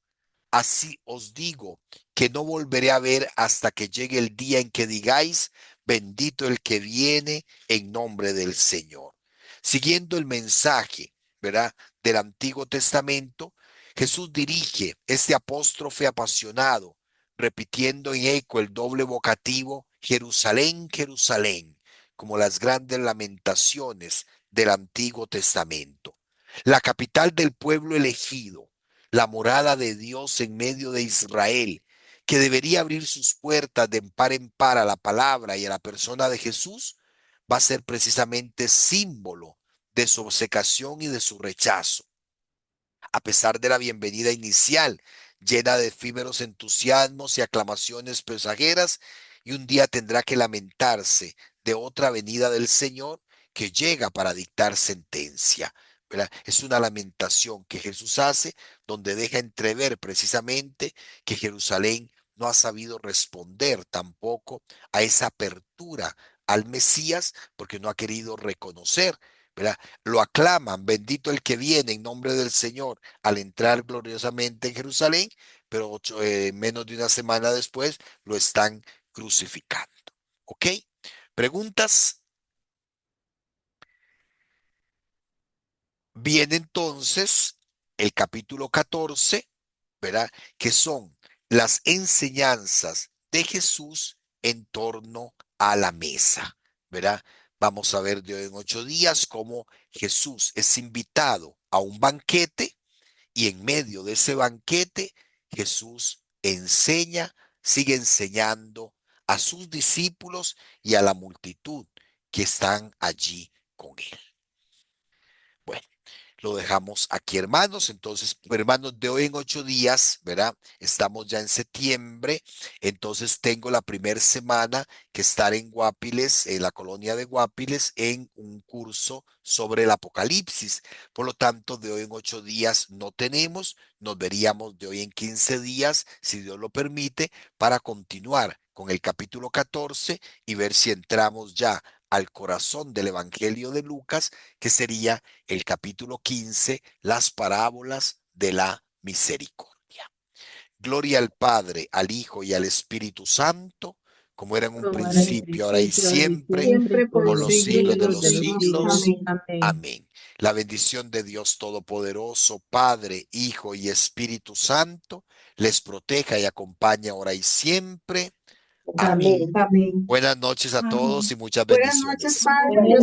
Así os digo que no volveré a ver hasta que llegue el día en que digáis, bendito el que viene en nombre del Señor. Siguiendo el mensaje, ¿verdad? Del Antiguo Testamento, Jesús dirige este apóstrofe apasionado, repitiendo en eco el doble vocativo, Jerusalén, Jerusalén, como las grandes lamentaciones del Antiguo Testamento. La capital del pueblo elegido, la morada de Dios en medio de Israel, que debería abrir sus puertas de par en par a la palabra y a la persona de Jesús, va a ser precisamente símbolo de su obcecación y de su rechazo. A pesar de la bienvenida inicial, llena de efímeros entusiasmos y aclamaciones pasajeras, y un día tendrá que lamentarse de otra venida del Señor que llega para dictar sentencia. ¿Verdad? Es una lamentación que Jesús hace donde deja entrever precisamente que Jerusalén no ha sabido responder tampoco a esa apertura al Mesías porque no ha querido reconocer, ¿verdad? Lo aclaman, bendito el que viene en nombre del Señor al entrar gloriosamente en Jerusalén, pero menos de una semana después lo están crucificando. ¿Ok? ¿Preguntas? Viene entonces el capítulo 14, ¿verdad? Que son las enseñanzas de Jesús en torno a la mesa, ¿verdad? Vamos a ver de hoy en 8 días cómo Jesús es invitado a un banquete y en medio de ese banquete Jesús enseña, sigue enseñando a sus discípulos y a la multitud que están allí con él. Bueno, lo dejamos aquí, hermanos. Entonces, hermanos, de hoy en 8 días, ¿verdad? Estamos ya en septiembre. Entonces, tengo la primera semana que estar en Guapiles, en la colonia de Guapiles, en un curso sobre el Apocalipsis. Por lo tanto, de hoy en 8 días no tenemos. Nos veríamos de hoy en 15 días, si Dios lo permite, para continuar con el capítulo 14 y ver si entramos ya al corazón del Evangelio de Lucas, que sería el capítulo 15, las parábolas de la misericordia. Gloria al Padre, al Hijo y al Espíritu Santo, como era en un Como era en el principio, ahora y principio, ahora y siempre, siempre, por por los los los siglos de siglos siglos los de de los los siglos. siglos. amén. Amén. Amén. La bendición de Dios Todopoderoso, Padre, Hijo y Espíritu Santo, les proteja y acompañe ahora y siempre. Amén. Amén. Amén. Buenas noches a todos Amén. y muchas Buenas noches, bendiciones. Padre. Dios